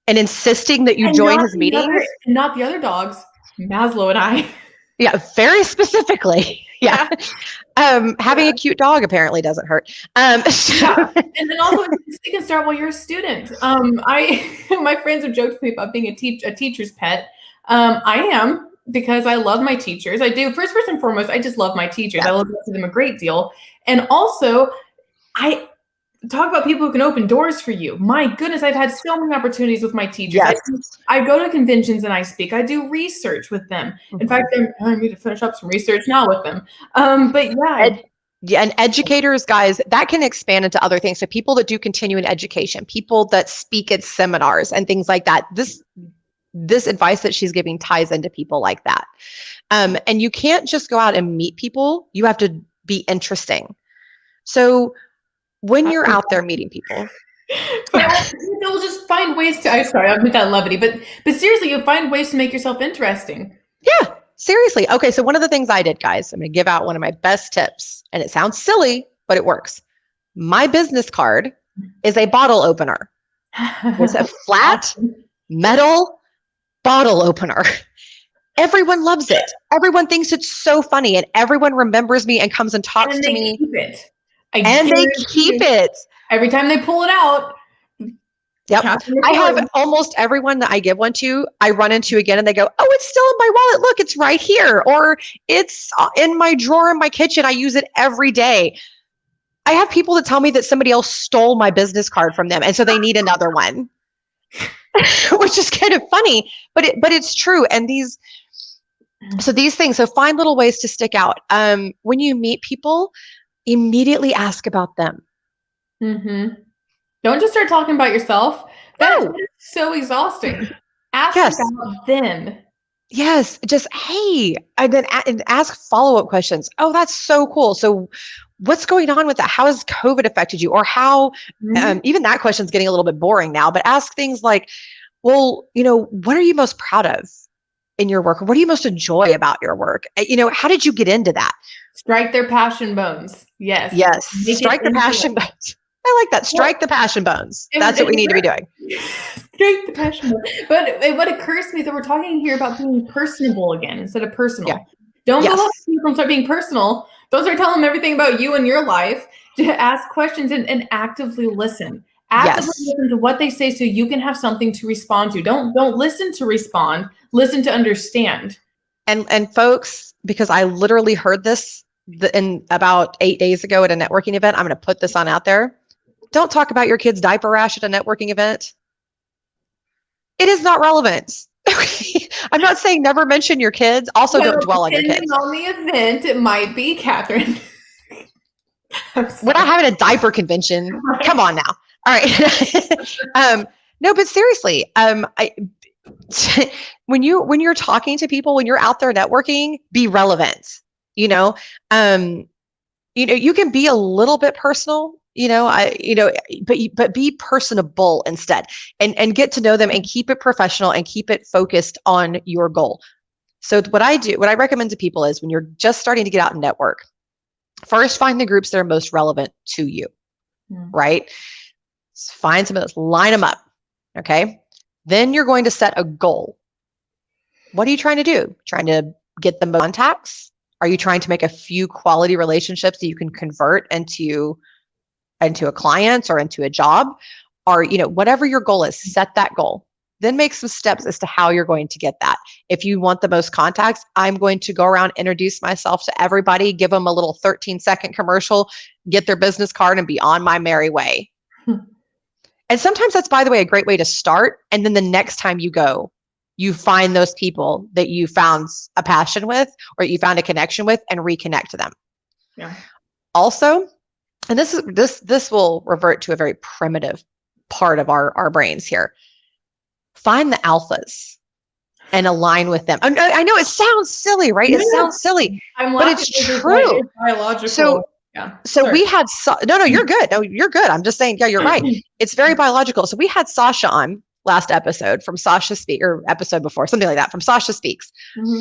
and insisting that you join his meetings, not the other dogs, Maslow and I. Yeah, very specifically. Yeah. Having a cute dog apparently doesn't hurt. And then also you can start while you're a student. My friends have joked with me about being a teacher's pet. I am, because I love my teachers. I do. First and foremost, I just love my teachers. I love them a great deal. And also, I talk about people who can open doors for you. My goodness, I've had so many opportunities with my teachers. Yes. I go to conventions and I speak. I do research with them. In fact, I need to finish up some research now with them. But yeah. And educators, guys, that can expand into other things. So people that do continuing education, people that speak at seminars and things like that. This advice that she's giving ties into people like that. And you can't just go out and meet people. You have to be interesting. So when you're out there meeting people, you'll just find ways to. I'm sorry, I meant that levity, but seriously, you'll find ways to make yourself interesting. Yeah, seriously. Okay, so one of the things I did, guys, I'm going to give out one of my best tips, and it sounds silly, but it works. My business card is a bottle opener. It's a flat metal bottle opener. Everyone loves it. Everyone thinks it's so funny, and everyone remembers me and comes and talks to me. Keep it. They keep it. Every time they pull it out. Yep. I have almost everyone that I give one to, I run into again and they go, oh, it's still in my wallet. Look, it's right here. Or it's in my drawer in my kitchen. I use it every day. I have people that tell me that somebody else stole my business card from them. And so they need another one, which is kind of funny, but it's true. And these things, so find little ways to stick out. When you meet people, immediately ask about them. Don't just start talking about yourself. That's so exhausting. Ask about them. Yes, just hey, and then ask follow-up questions. Oh, that's so cool. So what's going on with that? How has COVID affected you? Or how, even that question's getting a little bit boring now, but ask things like, well, what are you most proud of in your work? Or what do you most enjoy about your work? How did you get into that? Strike their passion bones. Yes. Strike the passion bones. I like that. Strike the passion bones. That's what we need to be doing. Strike the passion bones. But what occurs to me that we're talking here about being personable again instead of personal. Yeah. Don't go up to people and start being personal. Don't start telling them everything about you and your life. To ask questions and actively listen. Actively listen to what they say so you can have something to respond to. Don't listen to respond. Listen to understand. And folks, because I literally heard this in about 8 days ago at a networking event, I'm going to put this on out there. Don't talk about your kid's diaper rash at a networking event. It is not relevant. I'm not saying never mention your kids. Also, don't dwell on your kids. On the event, it might be Catherine. We're not having a diaper convention. Right. Come on now. All right. No, but seriously, when you're talking to people, when you're out there networking, be relevant. You can be a little bit personal, but be personable instead, and get to know them and keep it professional and keep it focused on your goal. So what I recommend to people is when you're just starting to get out and network, first find the groups that are most relevant to you, right? Find some of those, line them up. Okay. Then you're going to set a goal. What are you trying to do? Trying to get the contacts? Are you trying to make a few quality relationships that you can convert into a client or into a job? Or, whatever your goal is, set that goal. Then make some steps as to how you're going to get that. If you want the most contacts, I'm going to go around, introduce myself to everybody, give them a little 13-second commercial, get their business card, and be on my merry way. And sometimes that's, by the way, a great way to start. And then the next time you go, you find those people that you found a passion with or you found a connection with and reconnect to them. Yeah. Also, and this will revert to a very primitive part of our brains here. Find the alphas and align with them. I know it sounds silly, right? It sounds silly, but it's true. It's biological. So we had, no, you're good. No, you're good. I'm just saying, yeah, you're right. It's very biological. So we had Sasha on last episode from Sasha Speaks, or episode before, something like that, from Sasha Speaks. Mm-hmm.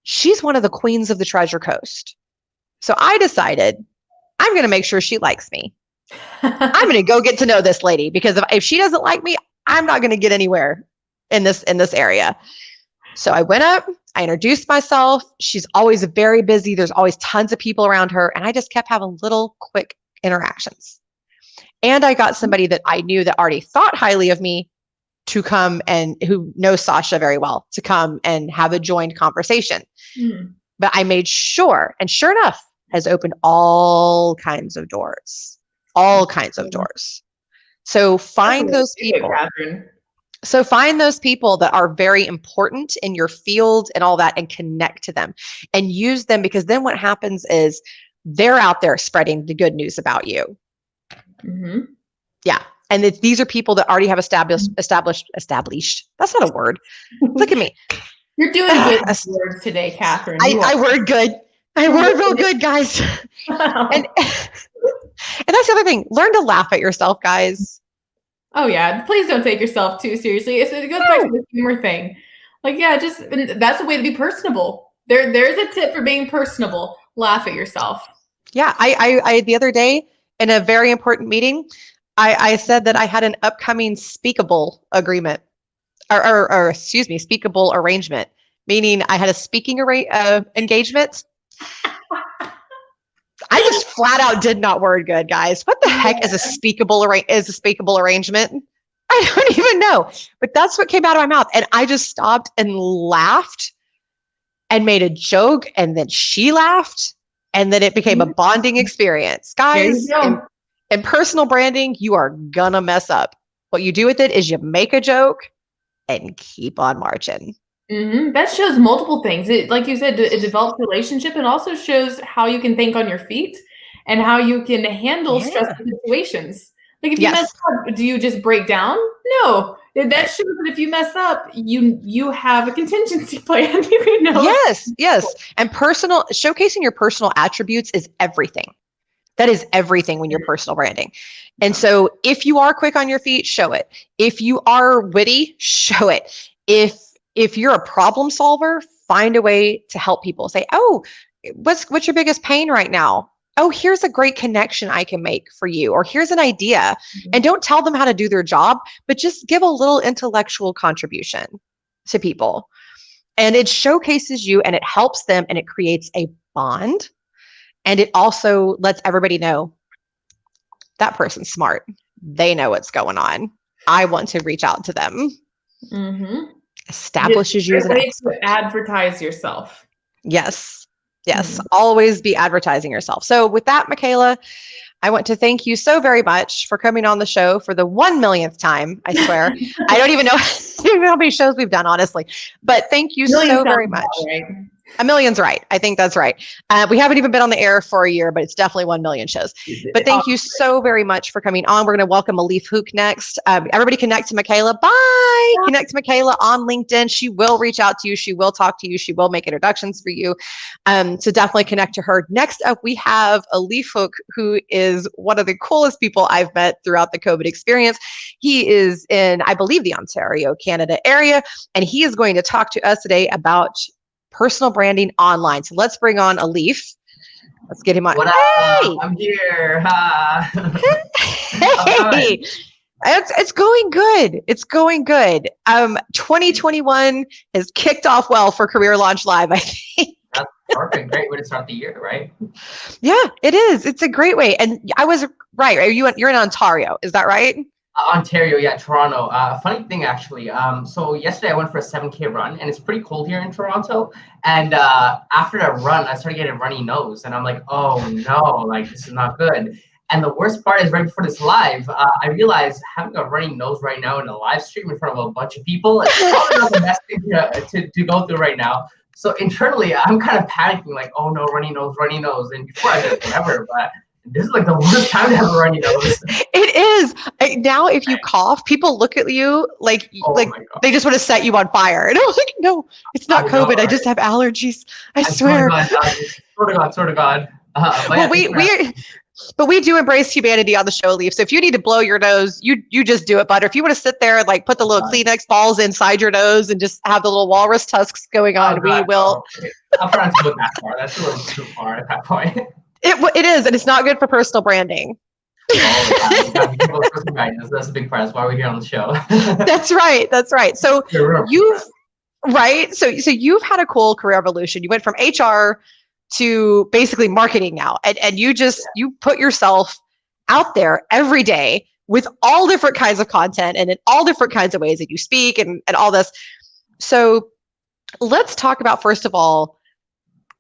She's one of the queens of the Treasure Coast. So I decided I'm going to make sure she likes me. I'm going to go get to know this lady, because if she doesn't like me, I'm not going to get anywhere in this area. So I went up, I introduced myself. She's always very busy. There's always tons of people around her. And I just kept having little quick interactions. And I got somebody that I knew that already thought highly of me to come, and who knows Sasha very well, to come and have a joined conversation. But I made sure, and sure enough, has opened all kinds of doors, So find those people. So find those people that are very important in your field and all that, and connect to them and use them, because then what happens is they're out there spreading the good news about you. Mm-hmm. Yeah. And these are people that already have established. That's not a word. Look at me. You're doing good words today, Catherine. I word good. I word real good, guys. And that's the other thing. Learn to laugh at yourself, guys. Oh yeah, please don't take yourself too seriously. It goes back to the humor thing. Like, yeah, that's a way to be personable. There's a tip for being personable. Laugh at yourself. Yeah, I the other day in a very important meeting, I said that I had an upcoming speakable agreement, or speakable arrangement, meaning I had a speaking engagement. I just flat out did not word good, guys. What the heck is a speakable arrangement? I don't even know. But that's what came out of my mouth. And I just stopped and laughed and made a joke. And then she laughed. And then it became a bonding experience. Guys, in personal branding, you are going to mess up. What you do with it is you make a joke and keep on marching. Mm-hmm. That shows multiple things. Like you said, it develops relationship, and also shows how you can think on your feet and how you can handle stressful situations. Like if you mess up, do you just break down? No. That shows that if you mess up, you have a contingency plan. Yes. And showcasing your personal attributes is everything. That is everything when you're personal branding. And so if you are quick on your feet, show it. If you are witty, show it. If you're a problem solver, find a way to help people. Say, oh, what's your biggest pain right now? Oh, here's a great connection I can make for you. Or here's an idea. Mm-hmm. And don't tell them how to do their job, but just give a little intellectual contribution to people. And it showcases you, and it helps them, and it creates a bond. And it also lets everybody know that person's smart. They know what's going on. I want to reach out to them. Mm-hmm. Establishes you as an expert. To advertise yourself. Yes. Always be advertising yourself. So with that, Michaela, I want to thank you so very much for coming on the show for the 1 millionth time. I swear. I don't even know how many shows we've done, honestly. But thank you so very much. Right? A million's right. I think that's right. We haven't even been on the air for a year, but it's definitely 1 million shows. But thank you so very much for coming on. We're going to welcome Alif Huq next. Everybody connect to Michaela. Bye. Connect to Michaela on LinkedIn. She will reach out to you. She will talk to you. She will make introductions for you. So definitely connect to her. Next up, we have Alif Huq, who is one of the coolest people I've met throughout the COVID experience. He is in, I believe, the Ontario, Canada area, and he is going to talk to us today about personal branding online. So let's bring on Alif. Let's get him on. What up? Hey! I'm here. Hey! It's going good. It's going good. 2021 has kicked off well for Career Launch Live, I think. That's perfect. Great way to start the year, right? Yeah, it is. It's a great way. And I was right. You're in Ontario. Is that right? Ontario, yeah, Toronto. Funny thing, actually. So yesterday I went for a 7K run, and it's pretty cold here in Toronto. And after that run, I started getting a runny nose, and I'm like, oh no, like this is not good. And the worst part is right before this live, I realized having a runny nose right now in a live stream in front of a bunch of people is probably not the best thing to go through right now. So internally, I'm kind of panicking, like, oh no, runny nose, runny nose. And before I did whatever, but this is like the worst time to have a runny nose. It is. Now, if you cough, people look at you like they just want to set you on fire. And I'm like, no, it's not COVID. Right? I just have allergies. I swear. Sort of God. Well, but we do embrace humanity on the show, Alif. So if you need to blow your nose, you just do it. But if you want to sit there and like put the little Kleenex balls inside your nose and just have the little walrus tusks going on, we will. I'm trying to go that far. That's a little too far at that point. It is, and it's not good for personal branding. That's a big part. That's why we're here on the show. That's right. So you've had a cool career evolution. You went from HR to basically marketing now, and you put yourself out there every day with all different kinds of content and in all different kinds of ways that you speak and all this. So let's talk about, first of all,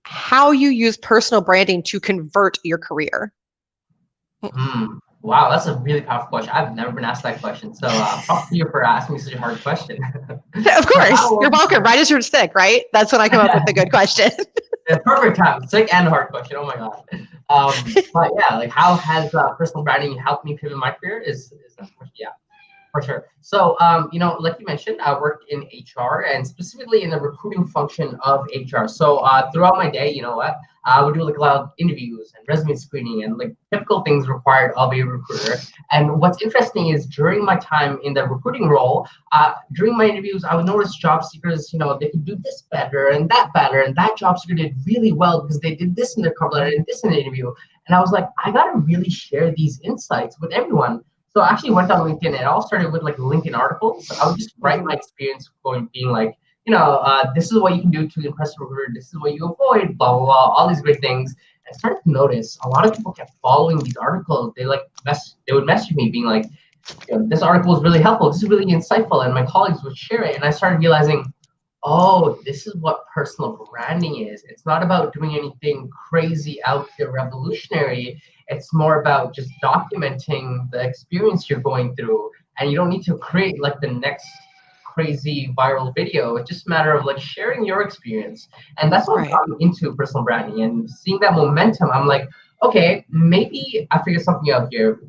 how you use personal branding to convert your career. Wow, that's a really powerful question. I've never been asked that question. So props to you for asking me such a hard question. Of course. You're welcome. Right as you're sick, right? That's when I come up with a good question. Perfect time. Sick and hard question. Oh my God. But yeah, like how has personal branding helped me pivot my career is that question? Yeah. For sure. So, like you mentioned, I work in HR and specifically in the recruiting function of HR. So throughout my day, you know what, I would do like a lot of interviews and resume screening and like typical things required of a recruiter. And what's interesting is during my time in the recruiting role, during my interviews, I would notice job seekers, they could do this better, and that job seeker did really well because they did this in their cover letter and this in the interview. And I was like, I got to really share these insights with everyone. So I actually went on LinkedIn, and it all started with like LinkedIn articles. So I would just write my experience being like, this is what you can do to impress a recruiter. This is what you avoid, blah, blah, blah, all these great things. I started to notice a lot of people kept following these articles. They would message me being like, this article is really helpful. This is really insightful. And my colleagues would share it. And I started realizing, oh, this is what personal branding is. It's not about doing anything crazy out there revolutionary. It's more about just documenting the experience you're going through. And you don't need to create like the next crazy viral video. It's just a matter of like sharing your experience. And that's what got me into personal branding. And seeing that momentum, I'm like, okay, maybe I figured something out here.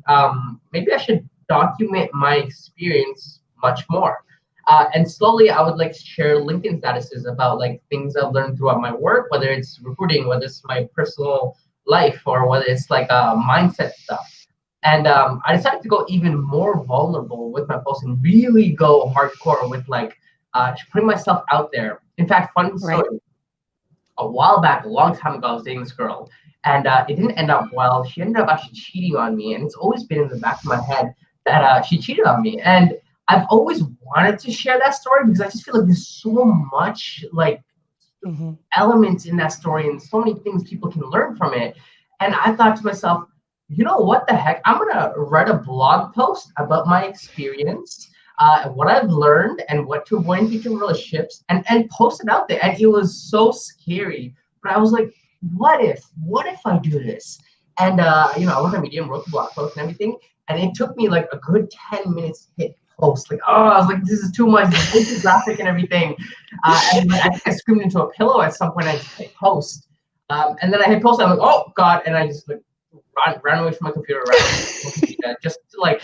Maybe I should document my experience much more. And slowly I would like share LinkedIn statuses about like things I've learned throughout my work, whether it's recruiting, whether it's my personal life, or whether it's like mindset stuff. And I decided to go even more vulnerable with my posts and really go hardcore with like putting myself out there. In fact, funny story, a while back, a long time ago, I was dating this girl, and it didn't end up well. She ended up actually cheating on me, and it's always been in the back of my head that she cheated on me. And I've always wanted to share that story because I just feel like there's so much like elements in that story and so many things people can learn from it. And I thought to myself, you know what the heck? I'm gonna write a blog post about my experience, what I've learned, and what to avoid in future relationships, and post it out there. And it was so scary, but I was like, what if I do this? And I went on Medium, wrote the blog post and everything, and it took me like a good 10 minutes to hit post. Like, oh, I was like, this is too much. This is way too graphic and everything. And like, I think I screamed into a pillow at some point. I just hit post. And then I hit post. I'm like, oh God. And I just like ran away from my computer, just to like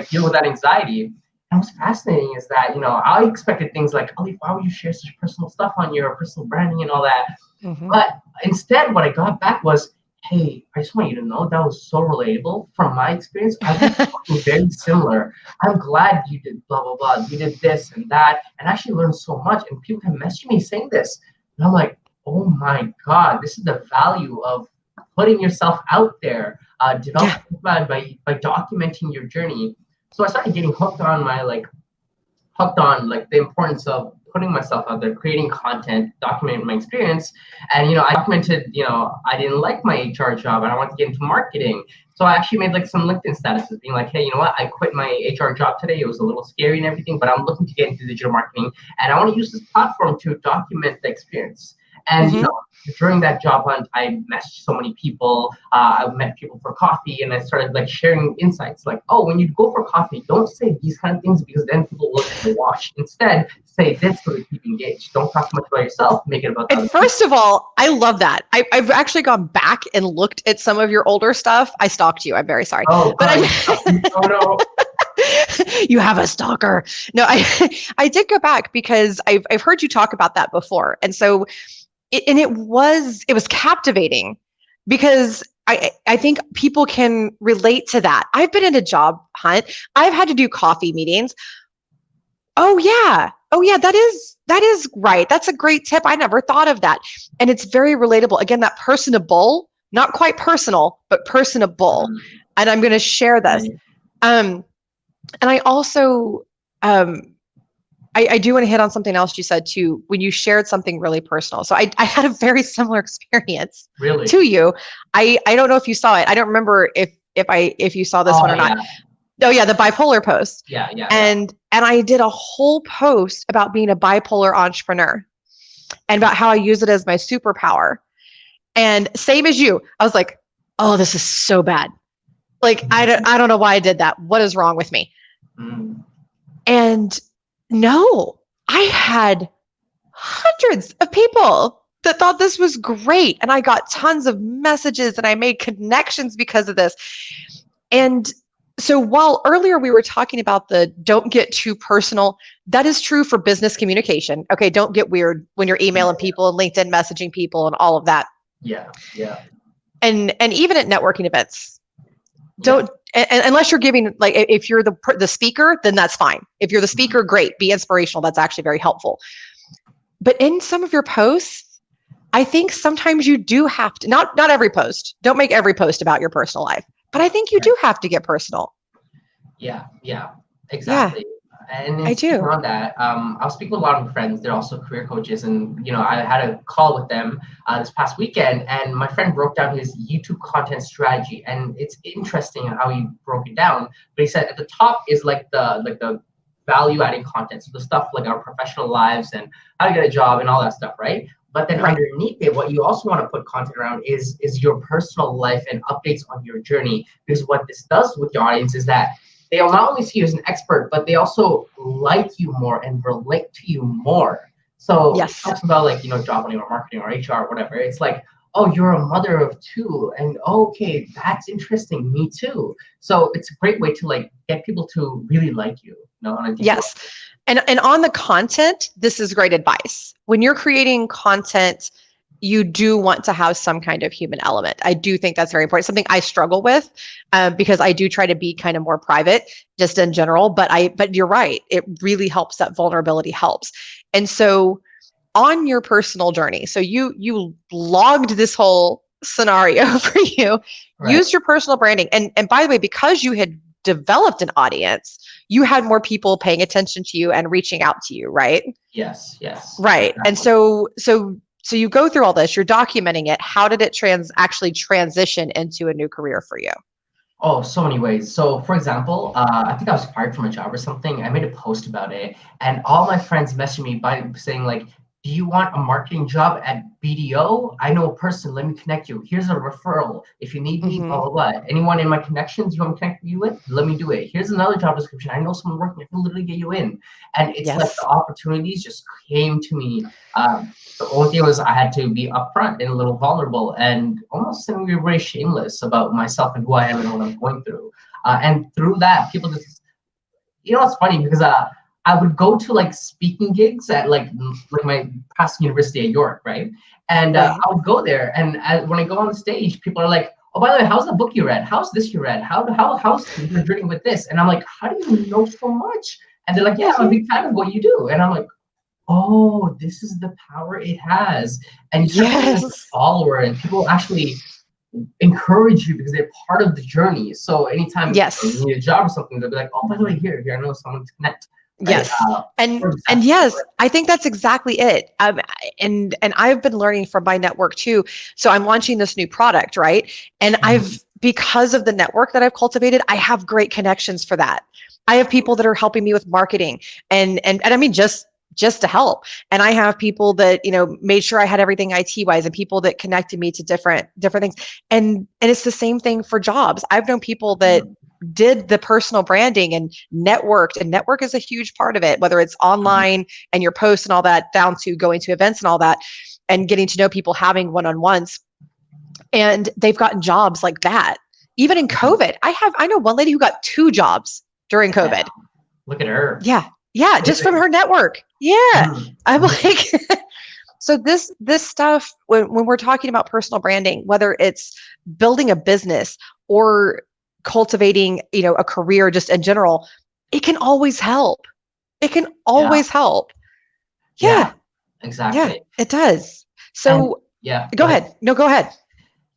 deal with that anxiety. And what's fascinating is that, you know, I expected things like, Alif, why would you share such personal stuff on your personal branding and all that? Mm-hmm. But instead, what I got back was, hey, I just want you to know that was so relatable from my experience. I did something very similar. I'm glad you did blah, blah, blah. You did this and that, and I actually learned so much. And people can message me saying this. And I'm like, oh my God, this is the value of putting yourself out there, developing by documenting your journey. So I started getting hooked on the importance of putting myself out there, creating content, documenting my experience. And, you know, I documented, you know, I didn't like my HR job and I wanted to get into marketing. So I actually made like some LinkedIn statuses being like, hey, you know what? I quit my HR job today. It was a little scary and everything, but I'm looking to get into digital marketing and I want to use this platform to document the experience. And, you know, during that job hunt, I messaged so many people. I met people for coffee, and I started like sharing insights. Like, oh, when you go for coffee, don't say these kind of things because then people look at the watch. Instead, say this so they keep engaged. Don't talk too much about yourself. Make it about. And first of all, I love that. I've actually gone back and looked at some of your older stuff. I stalked you. I'm very sorry. Oh, but oh no. You have a stalker. No, I did go back because I've heard you talk about that before, and so. It was captivating because I think people can relate to that. I've been in a job hunt. I've had to do coffee meetings. Oh yeah, that is right. That's a great tip. I never thought of that. And it's very relatable. Again, that personable, not quite personal, but personable. And I'm going to share this. And I also, I do want to hit on something else you said too, when you shared something really personal. So I had a very similar experience to you. I don't know if you saw it. I don't remember if you saw this one or not. Oh yeah, the bipolar post. Yeah. And I did a whole post about being a bipolar entrepreneur and about how I use it as my superpower. And same as you, I was like, oh, this is so bad. Like, I don't know why I did that. What is wrong with me? And no, I had hundreds of people that thought this was great. And I got tons of messages and I made connections because of this. And so while earlier we were talking about the don't get too personal, that is true for business communication. Okay, don't get weird when you're emailing people and LinkedIn messaging people and all of that. Yeah. And even at networking events, don't. And unless you're giving, like, if you're the speaker, then that's fine. If you're the speaker, great, be inspirational. That's actually very helpful. But in some of your posts, I think sometimes you do have to, not every post, don't make every post about your personal life, but I think you do have to get personal. Yeah, exactly. Yeah. And I do. On that, I'll speak with a lot of friends. They're also career coaches, and you know, I had a call with them this past weekend, and my friend broke down his YouTube content strategy, and it's interesting how he broke it down. But he said at the top is like the value-adding content, so the stuff like our professional lives and how to get a job and all that stuff, right? But then underneath it, what you also want to put content around is your personal life and updates on your journey, because what this does with your audience is that they'll not only see you as an expert, but they also like you more and relate to you more. So it talks about like, you know, job hunting or marketing or HR or whatever. It's like, oh, you're a mother of two, and okay, that's interesting. Me too. So it's a great way to like get people to really like you. On a deep level. And on the content, this is great advice. When you're creating content, you do want to have some kind of human element. I do think that's very important. Something I struggle with because I do try to be kind of more private just in general, but you're right. It really helps. That vulnerability helps. And so on your personal journey, so you logged this whole scenario for you, used your personal branding. And by the way, because you had developed an audience, you had more people paying attention to you and reaching out to you, right? Yes. Right. Exactly. And so you go through all this, you're documenting it. How did it actually transition into a new career for you? Oh, so many ways. So for example, I think I was fired from a job or something. I made a post about it and all my friends messaged me by saying like, do you want a marketing job at BDO? I know a person. Let me connect you. Here's a referral. If you need me, blah, blah, blah. Anyone in my connections you want me to connect you with? Let me do it. Here's another job description. I know someone working. I can literally get you in. And it's like the opportunities just came to me. The only thing was I had to be upfront and a little vulnerable and almost very shameless about myself and who I am and what I'm going through. And through that, people just, it's funny because I would go to like speaking gigs at like my past university at York, right? And I would go there, and when I go on the stage, people are like, "Oh, by the way, how's the book you read? How's this you read? How's your journey with this?" And I'm like, "How do you know so much?" And they're like, "Yeah, I'm a big fan of what you do." And I'm like, "Oh, this is the power it has." And you start being a follower, and people actually encourage you because they're part of the journey. So anytime you need a job or something, they'll be like, "Oh, by the way, here, I know someone to connect." Yes. And yes, I think that's exactly it. And I've been learning from my network too. So I'm launching this new product, right? And because of the network that I've cultivated, I have great connections for that. I have people that are helping me with marketing and I mean, just to help. And I have people that, made sure I had everything IT wise, and people that connected me to different things. And it's the same thing for jobs. I've known people that did the personal branding and networked, and network is a huge part of it, whether it's online and your posts and all that, down to going to events and all that, and getting to know people, having one-on-ones. And they've gotten jobs like that. Even in COVID, I know one lady who got 2 jobs during COVID. Look at her. Yeah, just from her network. Yeah. I'm like, so this stuff, when we're talking about personal branding, whether it's building a business or cultivating, a career just in general, it can always help. It can always help. Yeah, exactly. Yeah, it does. So go ahead. No, go ahead.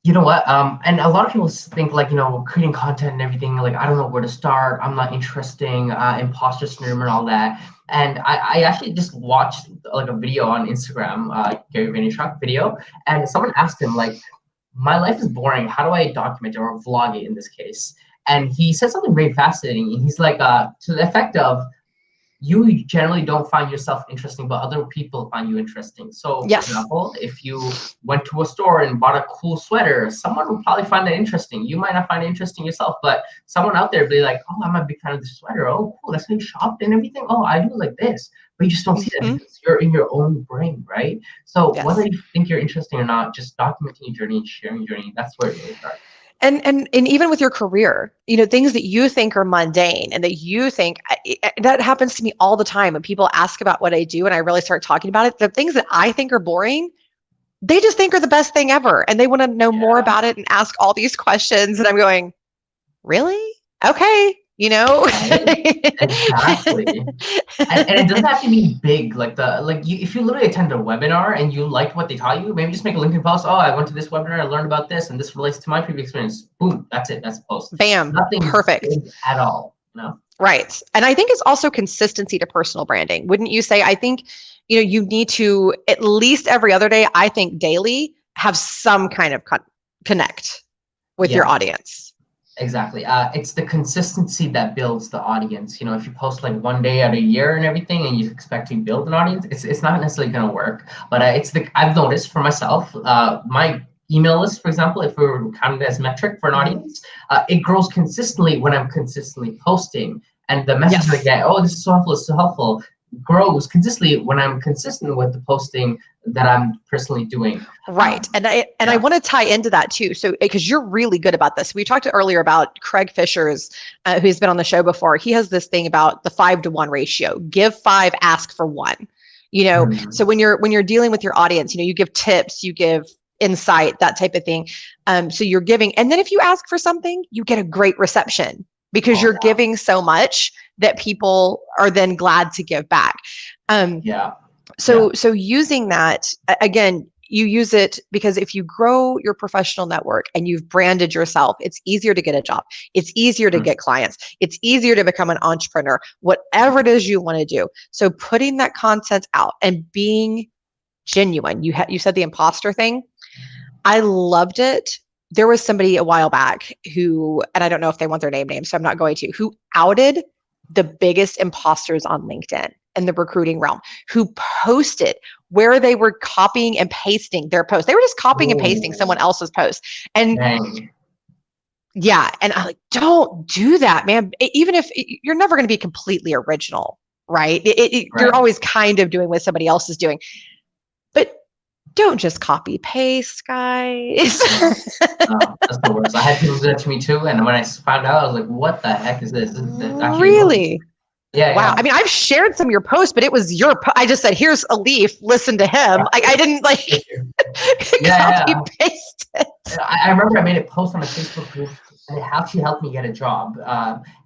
You know what? And a lot of people think like, creating content and everything, like, I don't know where to start. I'm not interesting, imposter syndrome and all that. And I actually just watched like a video on Instagram, Gary Vaynerchuk video, and someone asked him like, my life is boring. How do I document it or vlog it in this case? And he said something very fascinating. He's like, to the effect of, you generally don't find yourself interesting, but other people find you interesting. So, for example, if you went to a store and bought a cool sweater, someone will probably find that interesting. You might not find it interesting yourself, but someone out there will be like, "Oh, I'm a big fan of this sweater. Oh, cool. That's how you shopped and everything. Oh, I do like this." But you just don't see that because you're in your own brain, right? So whether you think you're interesting or not, just documenting your journey and sharing your journey, that's where it really starts. And even with your career, things that you think are mundane and that you think, that happens to me all the time when people ask about what I do and I really start talking about it. The things that I think are boring, they just think are the best thing ever. And they want to know more about it and ask all these questions. And I'm going, really? Okay. Exactly. and it doesn't have to be big. If you literally attend a webinar and you liked what they taught you, maybe just make a LinkedIn post. Oh, I went to this webinar, I learned about this, and this relates to my previous experience. Boom, that's it. That's a post. Bam. Nothing Perfect. At all. No. Right. And I think it's also consistency to personal branding. Wouldn't you say? I think, you need to at least every other day, I think daily, have some kind of connect with your audience. Exactly. It's the consistency that builds the audience. If you post like one day out a year and everything, and you expect to build an audience, it's not necessarily going to work. But I've noticed for myself, my email list, for example, if we were counting as metric for an audience, it grows consistently when I'm consistently posting, and the message I get, "Oh, this is so helpful, it's so helpful," grows consistently when I'm consistent with the posting that I'm personally doing. Right. I want to tie into that too. So, because you're really good about this. We talked earlier about Craig Fisher's, who's been on the show before. He has this thing about the 5-to-1 ratio, give 5, ask for 1, so when you're dealing with your audience, you give tips, you give insight, that type of thing. So you're giving, and then if you ask for something, you get a great reception because you're giving so much that people are then glad to give back. So using that, again, you use it because if you grow your professional network and you've branded yourself, it's easier to get a job. It's easier to get clients. It's easier to become an entrepreneur, whatever it is you want to do. So putting that content out and being genuine. You said the imposter thing. I loved it. There was somebody a while back who, and I don't know if they want their name, so I'm not going to, who outed the biggest imposters on LinkedIn in the recruiting realm, who posted where they were copying and pasting their post. They were just copying and pasting someone else's post. And Dang. yeah, and I'm like, don't do that, man. Even if you're never going to be completely original, right? You're always kind of doing what somebody else is doing, but don't just copy paste, guys. That's the worst. I had people do that to me too, and when I found out, I was like, "What the heck is this? This is actually Really? Yeah. Wow. Yeah. I mean, I've shared some of your posts, but it was your. I just said, "Here's Alif. Listen to him." Like I didn't like copy paste it. I remember I made a post on a Facebook group and how she helped me get a job.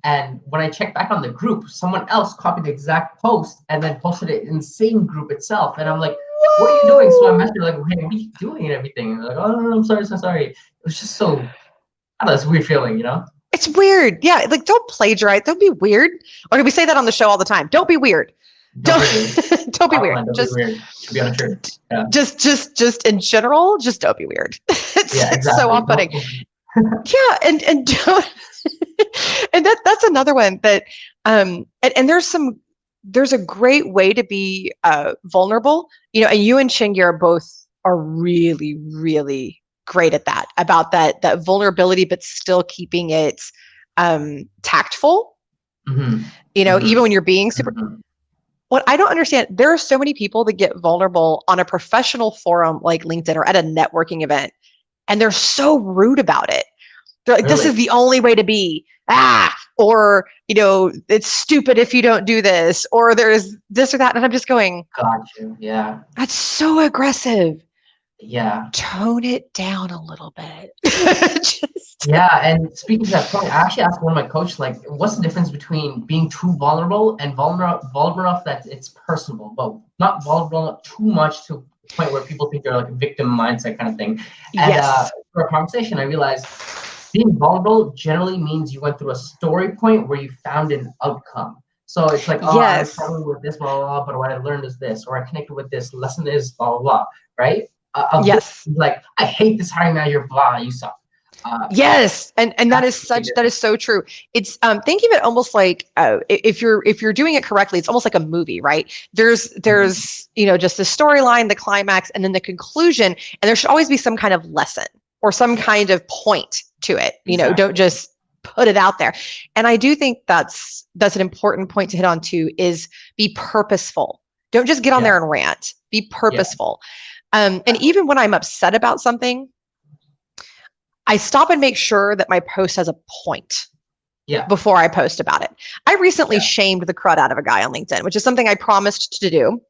And when I checked back on the group, someone else copied the exact post and then posted it in the same group itself. And I'm like, what are you doing? So I messaged her like, hey, what are you doing and everything? And they're like, oh, no, I'm sorry, so sorry. It was just so, I don't know, it's a weird feeling, you know? It's weird. Yeah. Like, don't plagiarize. Don't be weird. Or we say that on the show all the time. Don't be weird. Don't be weird. Just be weird. Should be on a shirt. Yeah. Just in general, just don't be weird. It's exactly. so off-putting. Yeah, and don't, and that's another one that and there's a great way to be vulnerable, you know, and you and Chingy are really, really great at that, about that vulnerability, but still keeping it tactful. Mm-hmm. You know, Mm-hmm. even when you're being super. Mm-hmm. What I don't understand, there are so many people that get vulnerable on a professional forum like LinkedIn or at a networking event, and they're so rude about it. They're like, this is the only way to be. Or, you know, it's stupid if you don't do this, or there's this or that. And I'm just going, got you. Yeah. That's so aggressive. Yeah. Tone it down a little bit. Yeah, and speaking to that point, I actually asked one of my coaches, like, what's the difference between being too vulnerable and vulnerable enough that it's personable, but not vulnerable too much to the point where people think they're like a victim mindset kind of thing. And for a conversation, I realized being vulnerable generally means you went through a story point where you found an outcome. So it's like, oh, I was struggling with this, blah, blah, blah, but what I learned is this, or I connected with this, lesson is blah, blah, blah, right? Like, I hate this hiring manager, blah, you suck. Yes, and that is so true. It's think of it almost like if you're doing it correctly, it's almost like a movie, right? There's you know, just the storyline, the climax, and then the conclusion, and there should always be some kind of lesson or some kind of point to it. You know, don't just put it out there. And I do think that's an important point to hit on too, is be purposeful. Don't just get on there and rant. Be purposeful. And even when I'm upset about something, I stop and make sure that my post has a point before I post about it. I recently shamed the crud out of a guy on LinkedIn, which is something I promised to do,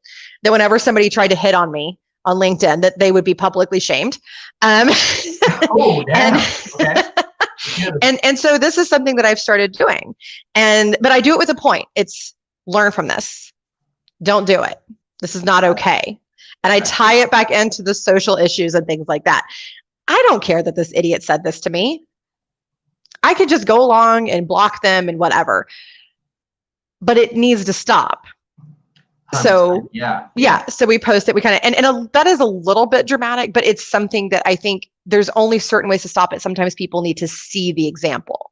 that whenever somebody tried to hit on me on LinkedIn, that they would be publicly shamed. Oh, damn. And so this is something that I've started doing. But I do it with a point. It's learn from this. Don't do it. This is not okay. And I tie it back into the social issues and things like that. I don't care that this idiot said this to me. I could just go along and block them and whatever, but it needs to stop. So so we post it. We kind of, and that is a little bit dramatic, but it's something that I think there's only certain ways to stop it. Sometimes people need to see the example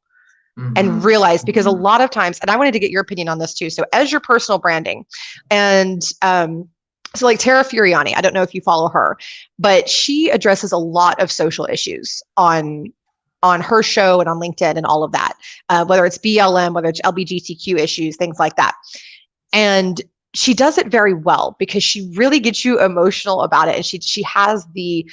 and realize, because a lot of times, and I wanted to get your opinion on this too. So as your personal branding, and so like Tara Furiani, I don't know if you follow her, but she addresses a lot of social issues on her show and on LinkedIn and all of that, whether it's BLM, whether it's LGBTQ issues, things like that. And she does it very well because she really gets you emotional about it. And she has the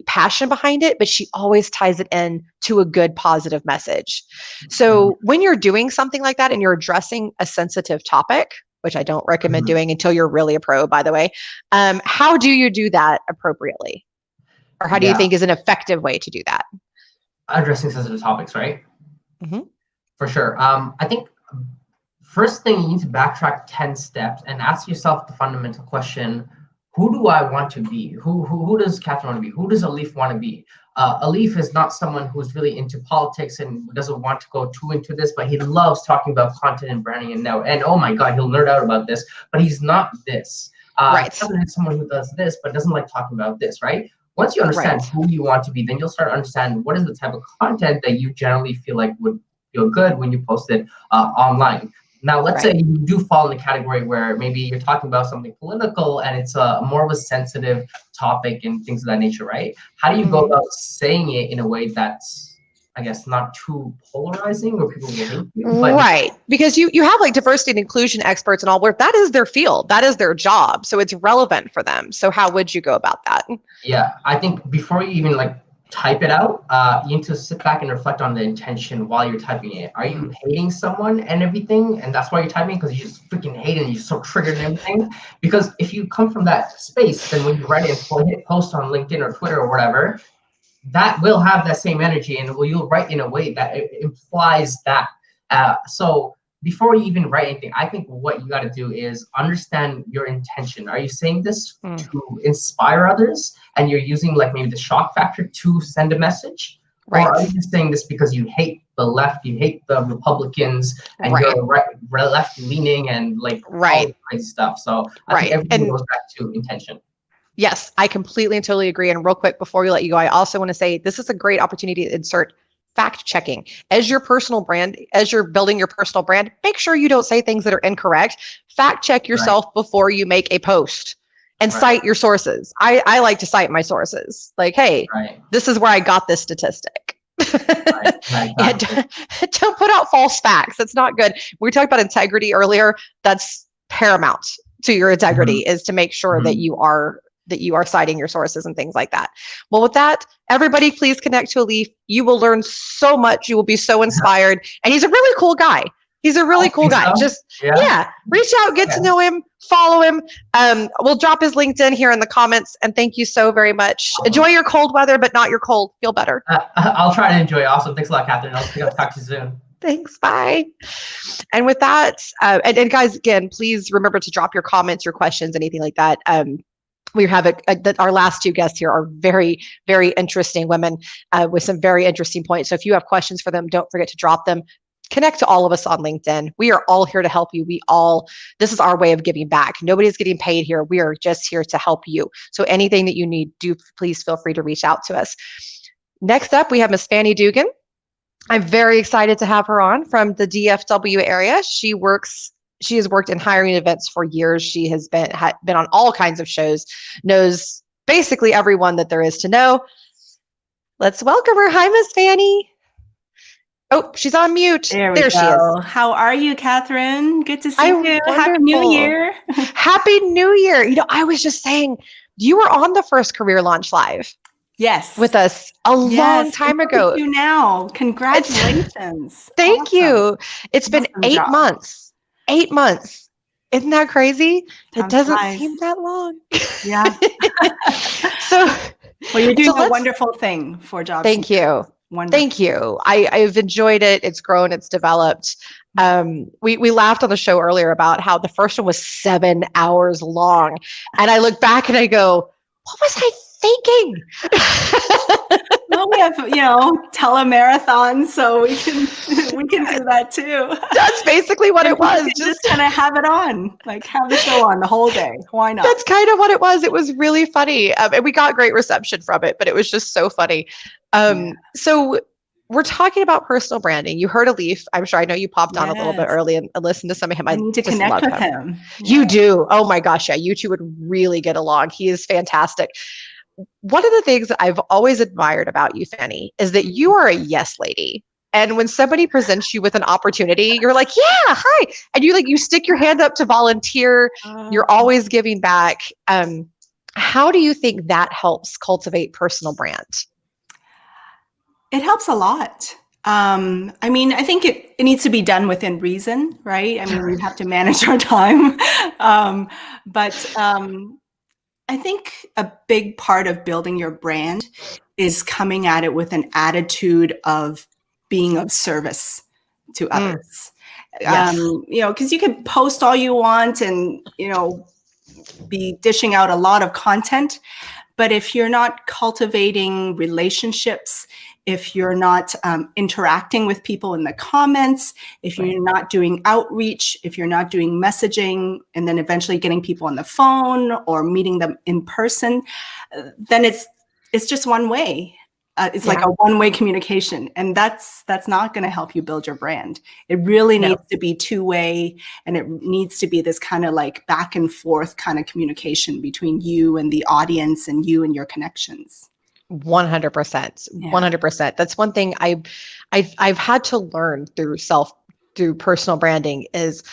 passion behind it, but she always ties it in to a good, positive message. So when you're doing something like that and you're addressing a sensitive topic, which I don't recommend doing until you're really a pro, by the way. How do you do that appropriately? Or how do you think is an effective way to do that? Addressing sensitive topics, right? For sure. I think first thing, you need to backtrack 10 steps and ask yourself the fundamental question: who do I want to be? Who does Catherine want to be? Who does Alif want to be? Alif is not someone who's really into politics and doesn't want to go too into this, but he loves talking about content and branding and oh my God, he'll nerd out about this, but he's not this. Catherine is someone who does this, but doesn't like talking about this, right? Once you understand who you want to be, then you'll start to understand what is the type of content that you generally feel like would feel good when you post it online. Now, let's say you do fall in the category where maybe you're talking about something political and it's a more of a sensitive topic and things of that nature, right? How do you go about saying it in a way that's, I guess, not too polarizing or people will hate you? Right. Because you have like diversity and inclusion experts and all, where that is their field, that is their job. So it's relevant for them. So how would you go about that? Yeah, I think before you even like type it out, you need to sit back and reflect on the intention while you're typing it. Are you hating someone and everything, and that's why you're typing, because you just freaking hate it and you're so triggered and everything? Because if you come from that space, then when you write it and hit post on LinkedIn or Twitter or whatever, that will have that same energy, and you'll write in a way that it implies that. So before you even write anything, I think what you got to do is understand your intention. Are you saying this to inspire others, and you're using like maybe the shock factor to send a message? Right. Or are you just saying this because you hate the left, you hate the Republicans, and you're left leaning and like all this crazy stuff? So I think everything goes back to intention. Yes, I completely and totally agree. And real quick, before we let you go, I also want to say this is a great opportunity to insert fact checking as your personal brand. As you're building your personal brand, make sure you don't say things that are incorrect. Fact check yourself before you make a post, and cite your sources. I like to cite my sources. Like, hey, this is where I got this statistic. Don't put out false facts. That's not good. We talked about integrity earlier. That's paramount to your integrity, is to make sure that you are citing your sources and things like that. Well, with that, everybody, please connect to Alif. You will learn so much. You will be so inspired. And he's a really cool guy. He's a really cool guy. So? Just, reach out, get to know him, follow him. We'll drop his LinkedIn here in the comments. And thank you so very much. Enjoy your cold weather, but not your cold. Feel better. I'll try to enjoy it. Awesome. Thanks a lot, Catherine. I'll talk to you soon. Thanks. Bye. And with that, and guys, again, please remember to drop your comments, your questions, anything like that. We have our last two guests here are very, very interesting women with some very interesting points. So if you have questions for them, don't forget to drop them. Connect to all of us on LinkedIn. We are all here to help you. This is our way of giving back. Nobody's getting paid here. We are just here to help you. So anything that you need, please feel free to reach out to us. Next up, we have Miss Fanny Dugan. I'm very excited to have her on from the DFW area. She has worked in hiring events for years. She has been on all kinds of shows, knows basically everyone that there is to know. Let's welcome her. Hi, Miss Fanny. Oh, she's on mute. There she is. How are you, Catherine? Good to see you. Wonderful. Happy New Year. Happy New Year. I was just saying, you were on the first Career Launch Live. Yes. With us a long time ago. You now. Congratulations. Thank you. It's been 8 months. 8 months. Isn't that crazy? It doesn't seem that long. Yeah. Well, you're doing a wonderful thing for jobs. Thank you. Wonderful. Thank you. I've enjoyed it. It's grown. It's developed. We laughed on the show earlier about how the first one was 7 hours long. And I look back and I go, what was I thinking? Well, we have, telemarathons, so we can do that too. That's basically what it was. Just kind of have it on, like have the show on the whole day. Why not? That's kind of what it was. It was really funny. And we got great reception from it, but it was just so funny. So we're talking about personal branding. You heard Alif. I'm sure. I know you popped on a little bit early and listened to some of him. I need to connect with him. You do. Oh my gosh. Yeah. You two would really get along. He is fantastic. One of the things that I've always admired about you, Fanny, is that you are a yes lady. And when somebody presents you with an opportunity, you're like, yeah, hi. And you stick your hand up to volunteer. You're always giving back. How do you think that helps cultivate personal brand? It helps a lot. I think it needs to be done within reason, right? We have to manage our time. But I think a big part of building your brand is coming at it with an attitude of being of service to others. Yes. Because you can post all you want and, be dishing out a lot of content. But if you're not cultivating relationships, if you're not interacting with people in the comments, if you're not doing outreach, if you're not doing messaging, and then eventually getting people on the phone or meeting them in person, then it's just one way. It's like a one-way communication, and that's not going to help you build your brand. It really needs to be two-way, and it needs to be this kind of like back and forth kind of communication between you and the audience and you and your connections. 100%. 100%. That's one thing I've had to learn through personal branding is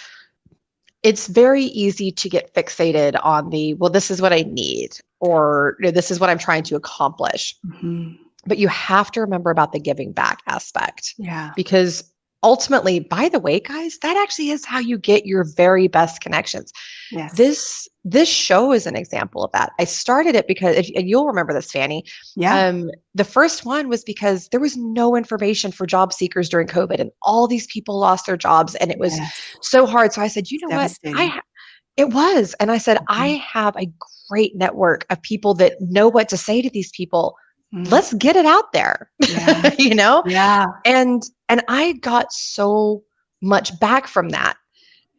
it's very easy to get fixated on well, this is what I need, or this is what I'm trying to accomplish. Mm-hmm. But you have to remember about the giving back aspect. Yeah. Because ultimately, by the way, guys, that actually is how you get your very best connections. Yes. This show is an example of that. I started it because, and you'll remember this, Fanny. Yeah. The first one was because there was no information for job seekers during COVID, and all these people lost their jobs, and it was so hard. So I said, you know what? It was. And I said, I have a great network of people that know what to say to these people. Let's get it out there, you know? Yeah. And I got so much back from that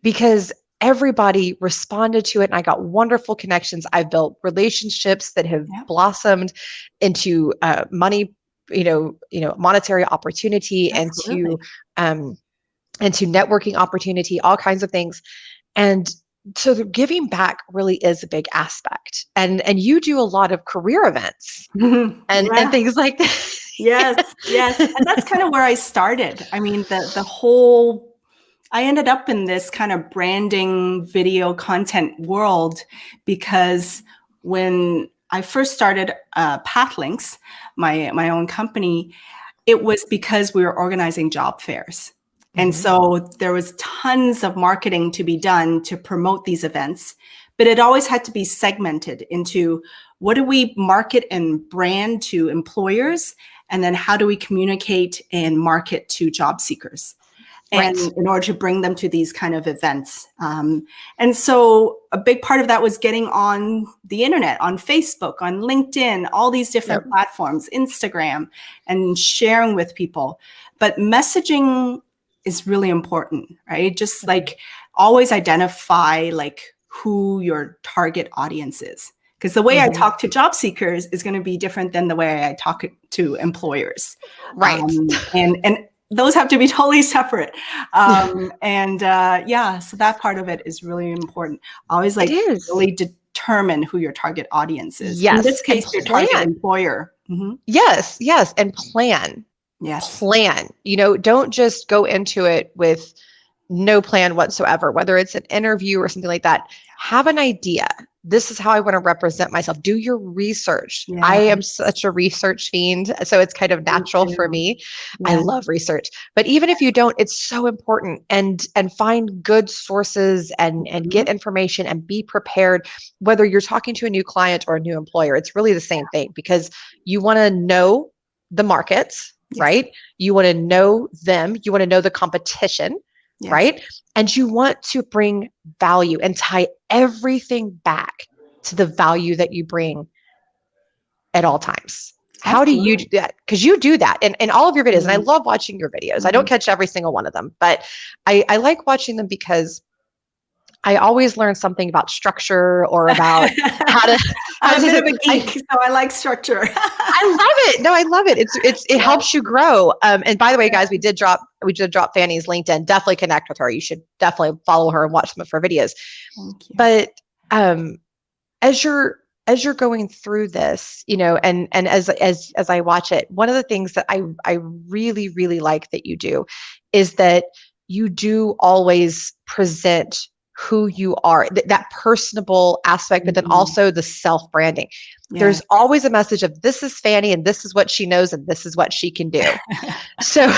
because everybody responded to it, and I got wonderful connections. I've built relationships that have blossomed into money, monetary opportunity, Absolutely. and to networking opportunity, all kinds of things. And so the giving back really is a big aspect. And you do a lot of career events and things like that. Yes. And that's kind of where I started. I mean, I ended up in this kind of branding video content world because when I first started Pathlinks, my own company, it was because we were organizing job fairs. And so there was tons of marketing to be done to promote these events, but it always had to be segmented into what do we market and brand to employers, and then how do we communicate and market to job seekers, and in order to bring them to these kind of events. And so a big part of that was getting on the internet, on Facebook, on LinkedIn, all these different platforms, Instagram, and sharing with people. But messaging is really important, right? Just like always identify like who your target audience is. Because the way I talk to job seekers is going to be different than the way I talk to employers. Right. And those have to be totally separate. So that part of it is really important. Always like really determine who your target audience is. Yes. In this case, your target employer. Yes. And plan. Yes. Plan. Don't just go into it with no plan whatsoever, whether it's an interview or something like that. Have an idea. This is how I want to represent myself. Do your research. Yeah. I am such a research fiend, so it's kind of natural for me. Yeah. I love research. But even if you don't, it's so important. And find good sources and get information and be prepared, whether you're talking to a new client or a new employer. It's really the same thing, because you want to know the markets, right? You want to know them. You want to know the competition. Yes. Right? And you want to bring value and tie everything back to the value that you bring at all times. How do you do that? Because you do that in all of your videos. And I love watching your videos. I don't catch every single one of them, but I like watching them because I always learn something about structure or about how to. I'm a bit of a geek, so I like structure. I love it. No, I love it. It helps you grow. And by the way, guys, we did drop Fanny's LinkedIn. Definitely connect with her. You should definitely follow her and watch some of her videos. Thank you. But as you're going through this, and as I watch it, one of the things that I really, really like that you do is that you do always present who you are, that personable aspect, but then also the self-branding. Yeah. There's always a message of, this is Fanny and this is what she knows and this is what she can do. So,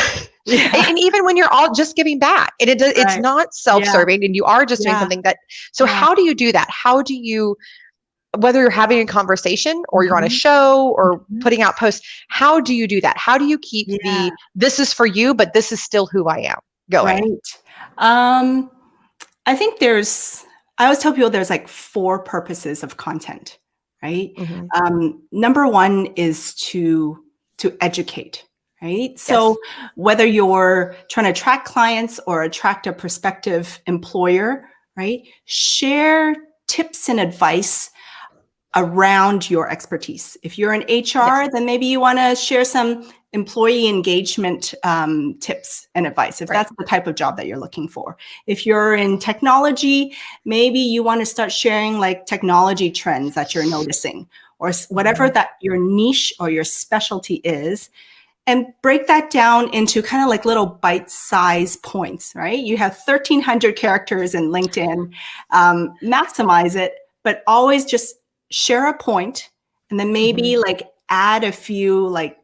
and even when you're all just giving back, and it's not self-serving and you are just doing something that, so how do you do that? How do you, whether you're having a conversation or you're on a show or putting out posts, how do you do that? How do you keep this is for you, but this is still who I am going? Right. I think I always tell people there's like 4 purposes of content, right? Number 1 is to educate, right? Yes. So whether you're trying to attract clients or attract a prospective employer, right? Share tips and advice around your expertise. If you're in HR, then maybe you want to share some employee engagement tips and advice, if that's the type of job that you're looking for. If you're in technology, maybe you want to start sharing like technology trends that you're noticing, or whatever that your niche or your specialty is, and break that down into kind of like little bite-sized points, right? You have 1,300 characters in LinkedIn, maximize it, but always just share a point, and then maybe like add a few like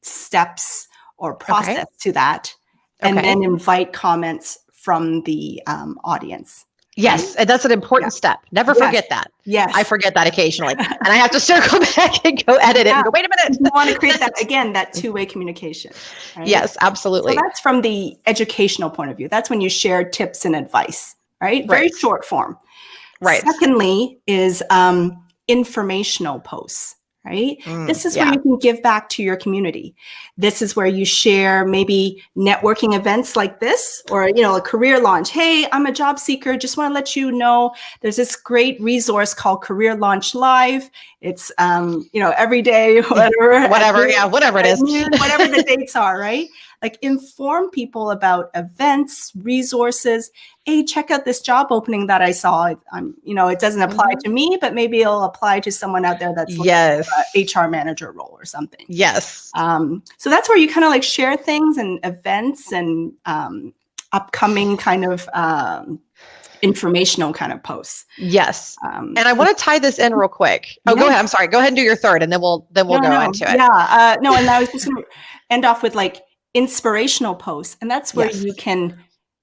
steps or process to that, and then invite comments from the audience. Yes, and that's an important step. Never forget that. Yes. I forget that occasionally. And I have to circle back and go edit it and go, wait a minute. You want to create that, again, that two-way communication. Right? Yes, absolutely. So that's from the educational point of view. That's when you share tips and advice, right? Very short form. Right. Secondly is informational posts. Right? This is where you can give back to your community. This is where you share maybe networking events like this, or, you know, a career launch. Hey, I'm a job seeker. Just want to let you know there's this great resource called Career Launch Live. It's, you know, every day, whatever. whatever it is. Whatever the dates are, right? Like inform people about events, resources. Hey, check out this job opening that I saw. You know, it doesn't apply to me, but maybe it'll apply to someone out there that's looking for an HR manager role or something. Yes. So that's where you kind of like share things and events and upcoming kind of informational kind of posts. Yes. And I want to tie this in real quick. Oh, go ahead. I'm sorry. Go ahead and do your third, and then we'll go into it. Yeah. No, and I was just going to end off with like inspirational posts, and that's where you can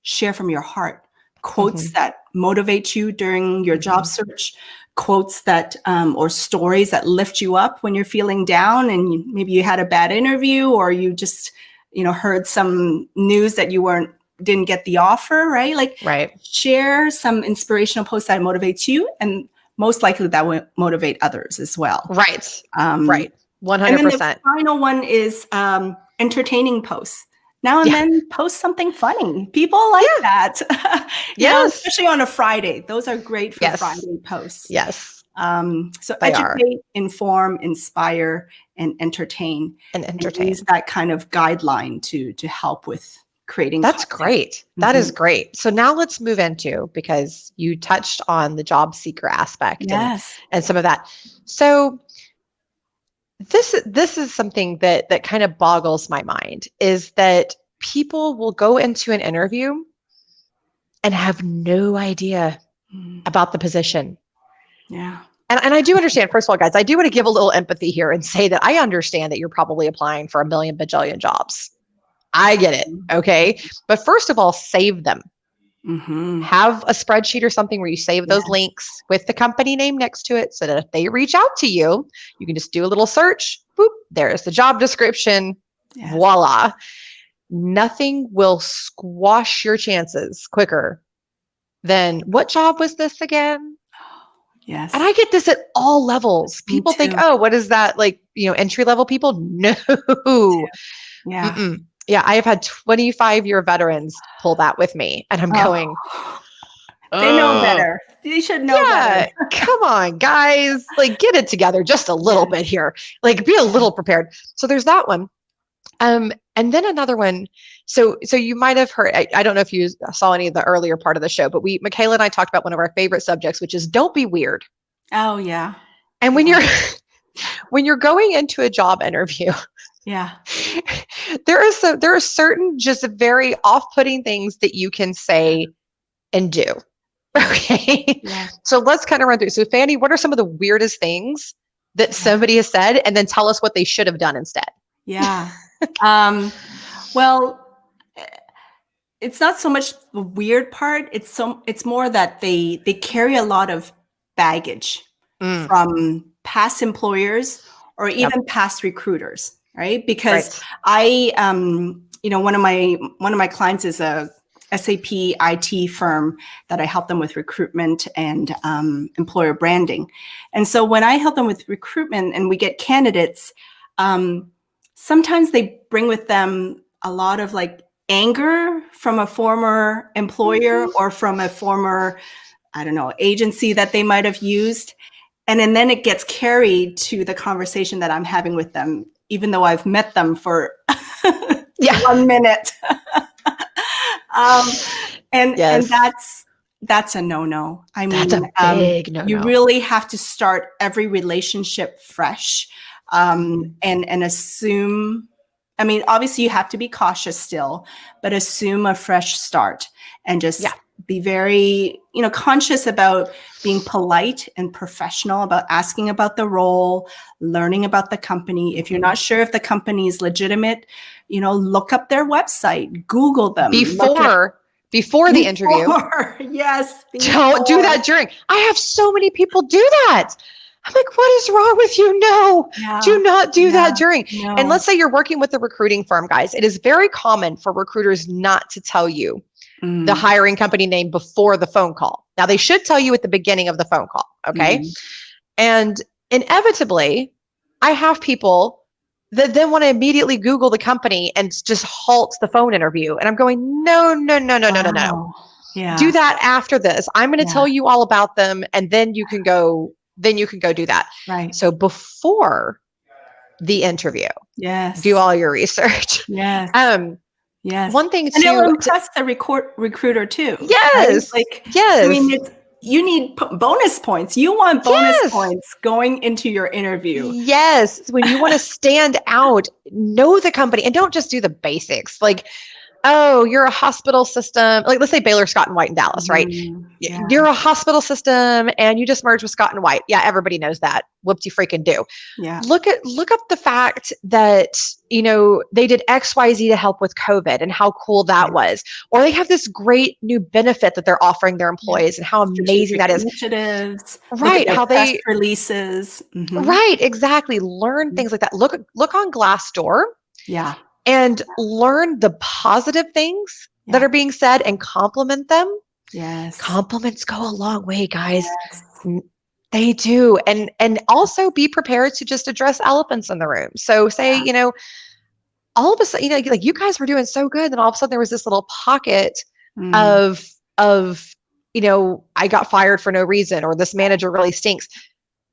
share from your heart quotes that motivate you during your job search, quotes that or stories that lift you up when you're feeling down, and maybe you had a bad interview, or you just, you know, heard some news that you didn't get the offer, right? Like share some inspirational posts that motivates you, and most likely that will motivate others as well. Right. 100%. And then the final one is entertaining posts. Now and then post something funny. People like that. Yes. Especially on a Friday. Those are great for Friday posts. Yes. So educate, inform, inspire, and entertain. And use that kind of guideline to help with creating That's content. Great. That is great. So now let's move into, because you touched on the job seeker aspect and some of that. So this is something that kind of boggles my mind, is that people will go into an interview and have no idea about the position. Yeah. And I do understand, first of all, guys, I do want to give a little empathy here and say that I understand that you're probably applying for a million bajillion jobs. I get it. Okay. But first of all, save them. Have a spreadsheet or something where you save those links with the company name next to it, so that if they reach out to you, you can just do a little search. Boop, there's the job description. Voila. Nothing will squash your chances quicker than, what job was this again? Yes. And I get this at all levels. People think, oh, what is that? Like, you know, entry level people? No. Yeah. Yeah, I have had 25-year veterans pull that with me, and I'm going, they know better. You should know better. Come on, guys. Like, get it together just a little bit here. Like, be a little prepared. So there's that one. And then another one. So you might have heard, I don't know if you saw any of the earlier part of the show, but Michaela and I talked about one of our favorite subjects, which is don't be weird. Oh, yeah. And when you're going into a job interview, there are certain just very off-putting things that you can say and do. Okay. Yeah. So let's kind of run through. So Fanny, what are some of the weirdest things that somebody has said, and then tell us what they should have done instead? Yeah. Well, it's not so much the weird part. It's more that they carry a lot of baggage from past employers or even past recruiters. Right. Because I, you know, one of my clients is a SAP IT firm that I help them with recruitment and employer branding. And so when I help them with recruitment and we get candidates, sometimes they bring with them a lot of like anger from a former employer or from a former, I don't know, agency that they might have used. And then it gets carried to the conversation that I'm having with them, even though I've met them for 1 minute. And that's a no-no. I mean, that's a big no-no. You really have to start every relationship fresh, and assume. I mean, obviously you have to be cautious still, but assume a fresh start and just be very, conscious about being polite and professional about asking about the role, learning about the company. If you're not sure if the company is legitimate, look up their website, Google them. Before the interview. Yes. Don't do that during. I have so many people do that. I'm like, what is wrong with you? No, do not do that during. No. And let's say you're working with a recruiting firm, guys. It is very common for recruiters not to tell you the hiring company name before the phone call. Now, they should tell you at the beginning of the phone call, okay? And inevitably, I have people that then want to immediately Google the company and just halt the phone interview. And I'm going, no. Yeah. Do that after this. I'm going to tell you all about them, and then you can go do that. Right. So before the interview, do all your research. Yes. Yes. One thing too, and it'll impress the recruiter too. Yes. Right? I mean, you need bonus points. You want bonus points going into your interview. Yes. When you want to stand out, know the company, and don't just do the basics. Like, oh, you're a hospital system. Like, let's say Baylor, Scott & White in Dallas, right? Yeah. You're a hospital system and you just merged with Scott & White. Yeah, everybody knows that. Whoop-de-freaking do. Yeah. Look up the fact that, they did XYZ to help with COVID and how cool that was. Or they have this great new benefit that they're offering their employees and how amazing that is. Initiatives. Right. How press releases. Right. Exactly. Learn things like that. Look on Glassdoor. Yeah. And learn the positive things that are being said and compliment them. Yes. Compliments go a long way, guys. Yes. They do. And also be prepared to just address elephants in the room. So say, all of a sudden, like you guys were doing so good. Then all of a sudden there was this little pocket of, I got fired for no reason, or this manager really stinks.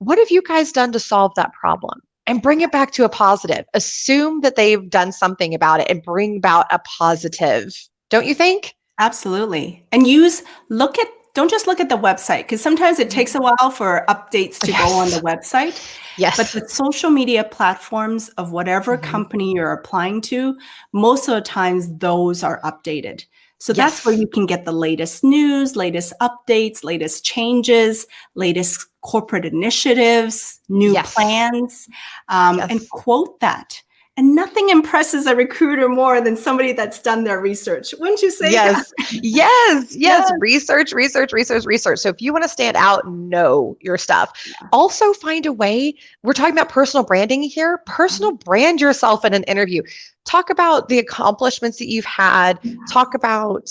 What have you guys done to solve that problem? And bring it back to a positive. Assume that they've done something about it and bring about a positive. Don't you think? Absolutely. And don't just look at the website, because sometimes it takes a while for updates to go on the website. Yes. But the social media platforms of whatever company you're applying to, most of the times those are updated. So that's where you can get the latest news, latest updates, latest changes, latest corporate initiatives, new plans, and quote that. And nothing impresses a recruiter more than somebody that's done their research. Wouldn't you say? Yes. Yes. Research. So if you want to stand out, know your stuff. Also find a way. We're talking about personal branding here. Personal brand yourself in an interview. Talk about the accomplishments that you've had. Talk about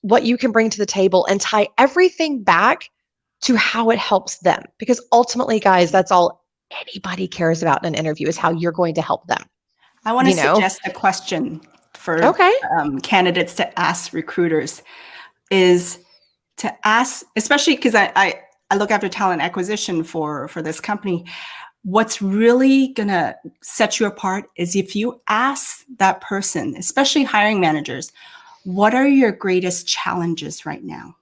what you can bring to the table, and tie everything back to how it helps them. Because ultimately, guys, that's all anybody cares about in an interview, is how you're going to help them. I want to suggest a question for candidates to ask recruiters, is to ask, especially because I look after talent acquisition for this company. What's really going to set you apart is if you ask that person, especially hiring managers, what are your greatest challenges right now?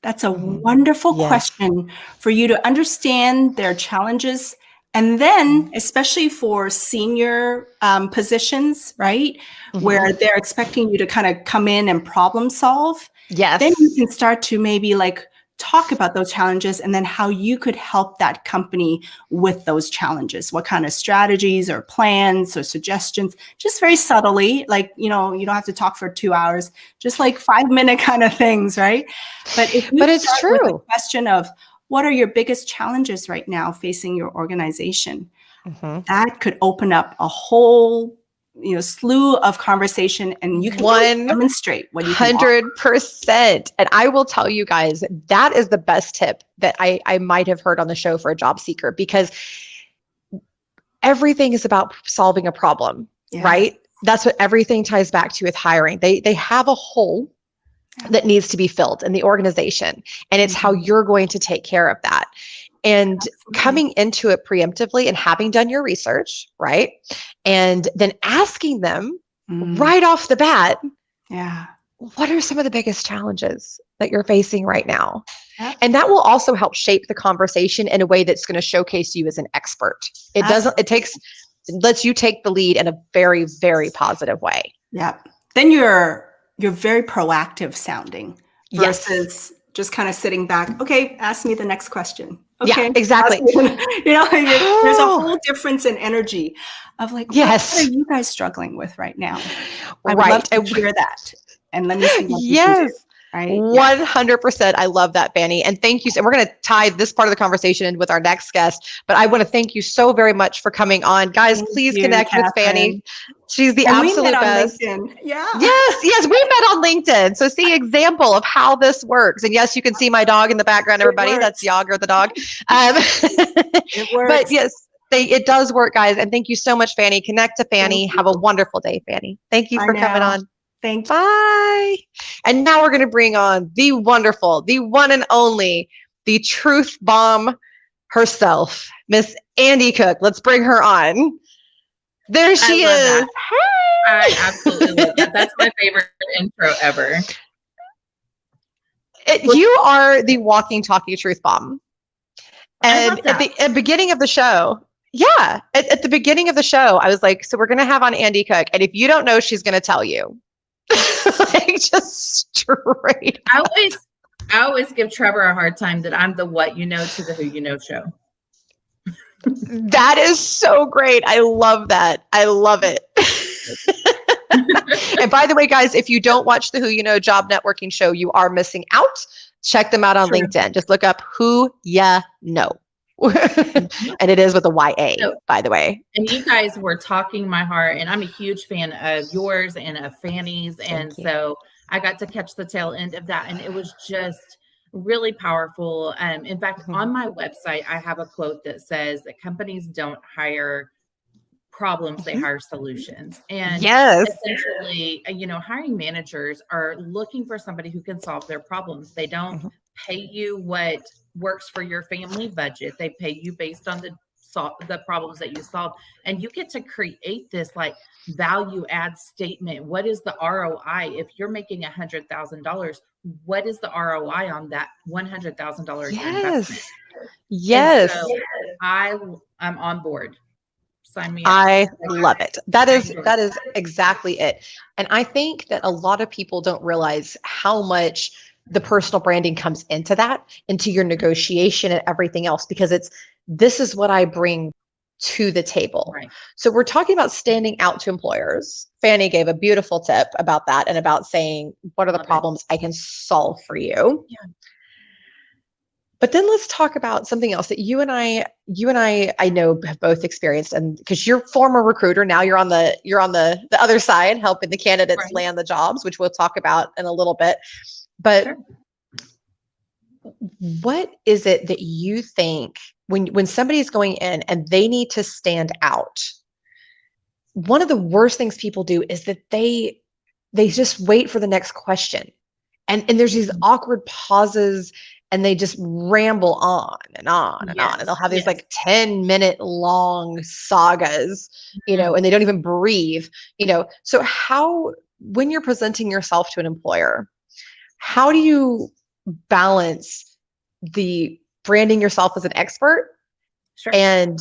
That's a wonderful question for you to understand their challenges. And then, especially for senior positions, right, where they're expecting you to kind of come in and problem solve. Yes. Then you can start to maybe talk about those challenges, and then how you could help that company with those challenges. What kind of strategies or plans or suggestions, just very subtly, you don't have to talk for 2 hours, just 5-minute kind of things, right? But if you it's true. With a question of what are your biggest challenges right now facing your organization, that could open up a whole slew of conversation, and you can demonstrate what you can 100%. And I will tell you guys, that is the best tip that I might have heard on the show for a job seeker, because everything is about solving a problem, right? That's what everything ties back to with hiring. They have a hole that needs to be filled in the organization, and it's how you're going to take care of that. And Absolutely. coming into it preemptively and having done your research, right? And then asking them right off the bat, Yeah. what are some of the biggest challenges that you're facing right now? Yep. And that will also help shape the conversation in a way that's going to showcase you as an expert. Lets you take the lead in a very, very positive way. Yeah. Then you're very proactive sounding Yes. versus just kind of sitting back. Okay, ask me the next question. Okay, Yeah, exactly. There's a whole difference in energy of like, Yes. what are you guys struggling with right now? I would Right. love to hear that. And let me see what we can do. Yes. Right? 100%. I love that, Fanny. And thank you. And we're going to tie this part of the conversation in with our next guest. But I want to thank you so very much for coming on. Guys, please connect with Fanny. She's the absolute best. LinkedIn. Yeah. Yes, we met on LinkedIn. So see example of how this works. And yes, you can see my dog in the background, everybody. That's Yager the dog. It works. But yes, it does work, guys. And thank you so much, Fanny. Connect to Fanny. Have a wonderful day, Fanny. Thank you for coming on. Thank you. Bye. And now we're going to bring on the wonderful, the one and only, the truth bomb herself, Miss Andi Cook. Let's bring her on. There she is. That. Hey. I absolutely love that. That's my favorite intro ever. You are the walking, talking truth bomb. And at the beginning of the show, at the beginning of the show, I was like, so we're going to have on Andi Cook. And if you don't know, she's going to tell you. Like, just straight. I always give Trevor a hard time that I'm the what you know to the who you know show. That is so great. I love that. I love it. And by the way, guys, if you don't watch the Who You Know job networking show, you are missing out. Check them out on LinkedIn. Just look up Who Ya Know. And it is with a YA, by the way. And you guys were talking my heart, and I'm a huge fan of yours and of Fanny's. And so I got to catch the tail end of that. And it was just really powerful. In fact, on my website, I have a quote that says that companies don't hire problems, they hire solutions. And essentially, hiring managers are looking for somebody who can solve their problems. They don't pay you what works for your family budget. They pay you based on the problems that you solve, and you get to create this like value add statement. What is the ROI? If you're making $100,000, what is the ROI on that $100,000 investment? Yes. So I'm on board. Sign me up. I love it. That is exactly it. And I think that a lot of people don't realize how much the personal branding comes into your negotiation and everything else, because this is what I bring to the table. Right. So we're talking about standing out to employers. Fanny gave a beautiful tip about that and about saying, what are the problems I can solve for you? Yeah. But then let's talk about something else that you and I know have both experienced, and because you're former recruiter, now you're on the other side helping the candidates land the jobs, which we'll talk about in a little bit. But what is it that you think when somebody's going in and they need to stand out? One of the worst things people do is that they just wait for the next question. And there's these awkward pauses, and they just ramble on and on and on. And they'll have these like 10-minute long sagas, and they don't even breathe, So when you're presenting yourself to an employer, how do you balance the branding yourself as an expert and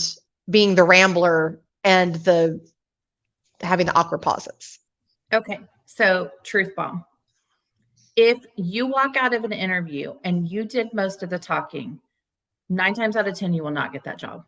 being the rambler and having the awkward pauses? Okay. So truth bomb. If you walk out of an interview and you did most of the talking, 9 times out of 10, you will not get that job.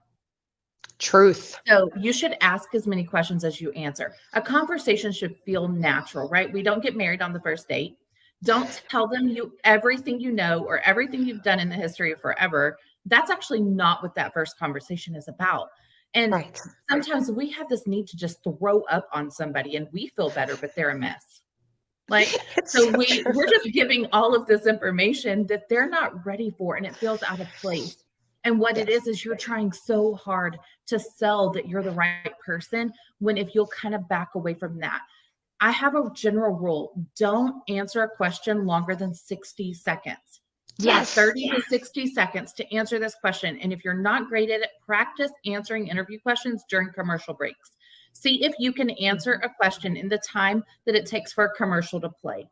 Truth. So you should ask as many questions as you answer. A conversation should feel natural, right? We don't get married on the first date. Don't tell them everything you know or everything you've done in the history of forever. That's actually not what that first conversation is about. And sometimes we have this need to just throw up on somebody and we feel better, but they're a mess. We're just giving all of this information that they're not ready for, and it feels out of place. And what it is you're trying so hard to sell that you're the right person, when if you'll kind of back away from that. I have a general rule. Don't answer a question longer than 60 seconds. You have 30 to 60 seconds to answer this question. And if you're not great at it, practice answering interview questions during commercial breaks. See if you can answer a question in the time that it takes for a commercial to play.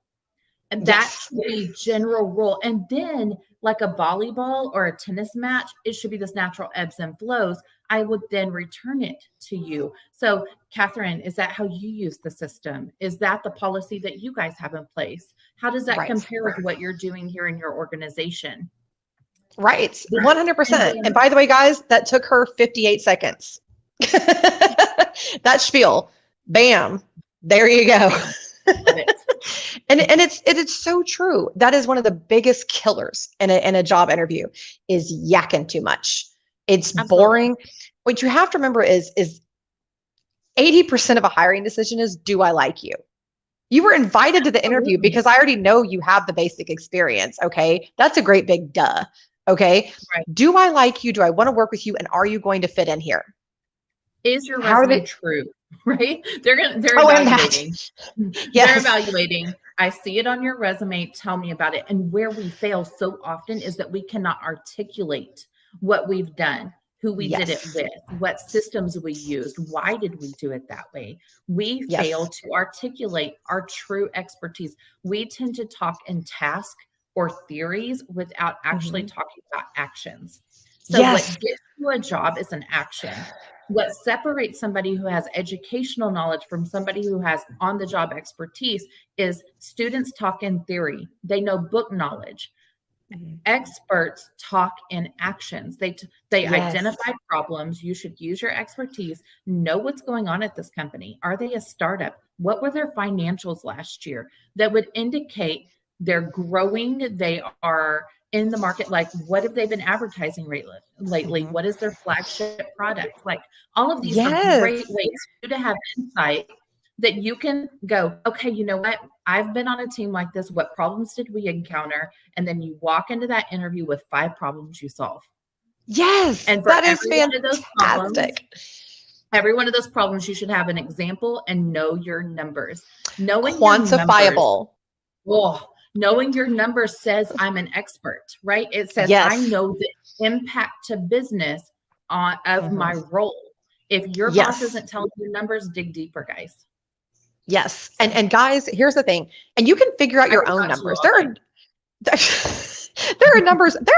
And that's the general rule. And then, like a volleyball or a tennis match, it should be this natural ebbs and flows. I would then return it to you. So, Catherine, is that how you use the system? Is that the policy that you guys have in place? How does that compare with what you're doing here in your organization? Right. 100%. And by the way, guys, that took her 58 seconds. That spiel, bam, there you go. And it's so true. That is one of the biggest killers in a job interview is yakking too much. It's boring. What you have to remember is 80% of a hiring decision is, do I like you? You were invited to the interview because I already know you have the basic experience. Okay. That's a great big duh. Okay. Right. Do I like you? Do I want to work with you? And are you going to fit in here? Is your resume true? Right? They're evaluating. Yes. They're evaluating. I see it on your resume. Tell me about it. And where we fail so often is that we cannot articulate what we've done, who we did it with, what systems we used, why did we do it that way? We fail to articulate our true expertise. We tend to talk in task or theories without actually talking about actions. So what gets you a job is an action. What separates somebody who has educational knowledge from somebody who has on-the-job expertise is students talk in theory. They know book knowledge. Experts talk in actions. They identify problems. You should use your expertise, know what's going on at this company. Are they a startup? What were their financials last year? That would indicate they're growing. They are in the market. Like, what have they been advertising lately? What is their flagship product? Like, all of these are great ways to have insight that you can go, okay, you know what? I've been on a team like this. What problems did we encounter? And then you walk into that interview with 5 problems you solve. Yes. And for that is fantastic. Every one of those problems, you should have an example and know your numbers. Knowing quantifiable. Knowing your numbers says I'm an expert, right? It says I know the impact to business of my role. If your boss isn't telling you numbers, dig deeper, guys. Yes. And guys, here's the thing. And you can figure out your own numbers. There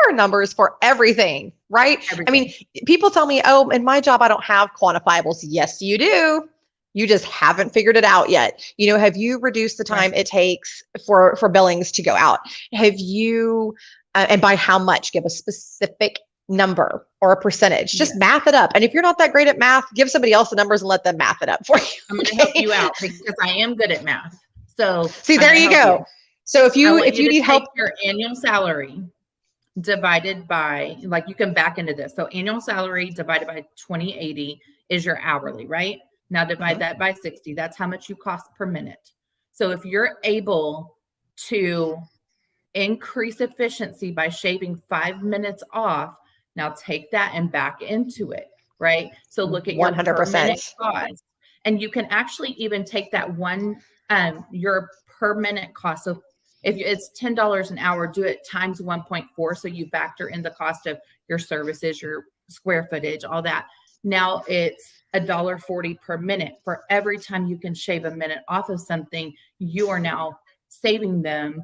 are numbers for everything, right? I mean, people tell me, oh, in my job, I don't have quantifiables. Yes, you do. You just haven't figured it out yet. You know, have you reduced the time it takes for billings to go out? Have you, and by how much? Give a specific number or a percentage. Just math it up. And if you're not that great at math, give somebody else the numbers and let them math it up for you. I'm going to help you out because I am good at math. So see, there you go. So if you need help, your annual salary divided by, like, you can back into this. So annual salary divided by 2080 is your hourly, right? Now divide that by 60. That's how much you cost per minute. So if you're able to increase efficiency by shaving 5 minutes off, now take that and back into it, right? So look at your 100% per minute cost. And you can actually even take that your per minute cost. So if it's $10 an hour, do it times 1.4. So you factor in the cost of your services, your square footage, all that. Now it's $1.40 per minute. For every time you can shave a minute off of something, you are now saving them,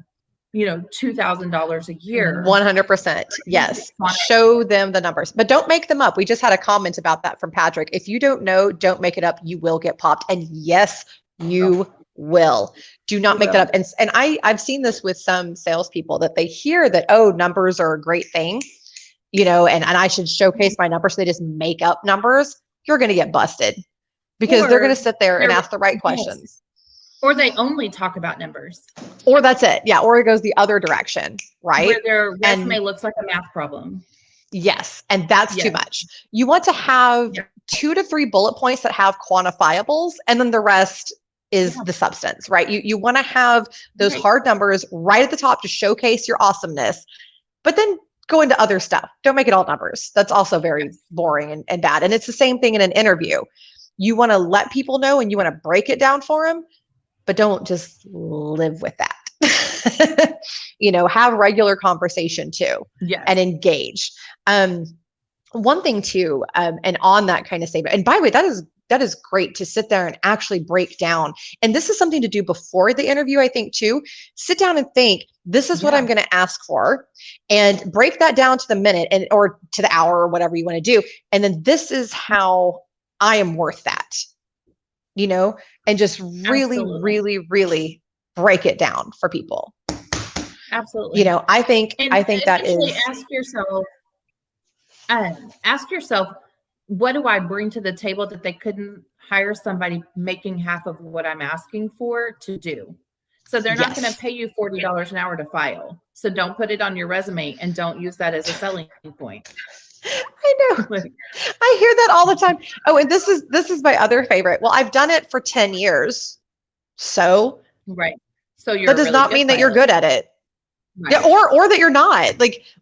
$2,000 a year. 100%. Yes. Show them the numbers, but don't make them up. We just had a comment about that from Patrick. If you don't know, don't make it up. You will get popped. And yes, you will. Do not make that up. And I've seen this with some salespeople that they hear that, oh, numbers are a great thing, and I should showcase my numbers. So they just make up numbers. You're going to get busted because they're going to sit there and ask the right questions. Or they only talk about numbers. Or that's it. Yeah. Or it goes the other direction, right? Where their resume looks like a math problem. Yes. And that's too much. You want to have 2 to 3 bullet points that have quantifiables, and then the rest is the substance, right? You want to have those hard numbers right at the top to showcase your awesomeness, but then go into other stuff. Don't make it all numbers. That's also very boring and bad. And it's the same thing in an interview. You want to let people know and you want to break it down for them, but don't just live with that. Have regular conversation too, and engage. One thing too, and on that kind of statement, and by the way, that is great to sit there and actually break down. And this is something to do before the interview, I think too. Sit down and think, this is what I'm going to ask for, and break that down to the minute or to the hour or whatever you want to do. And then this is how I am worth that, and just really, really, really break it down for people. Absolutely. I think that is. Ask yourself, what do I bring to the table that they couldn't hire somebody making half of what I'm asking for to do? So they're not going to pay you $40 an hour to file. So don't put it on your resume and don't use that as a selling point. I know. I hear that all the time. Oh, and this is my other favorite. Well, I've done it for 10 years. So So that does not mean that you're good at it. Right. Yeah, or that you're not,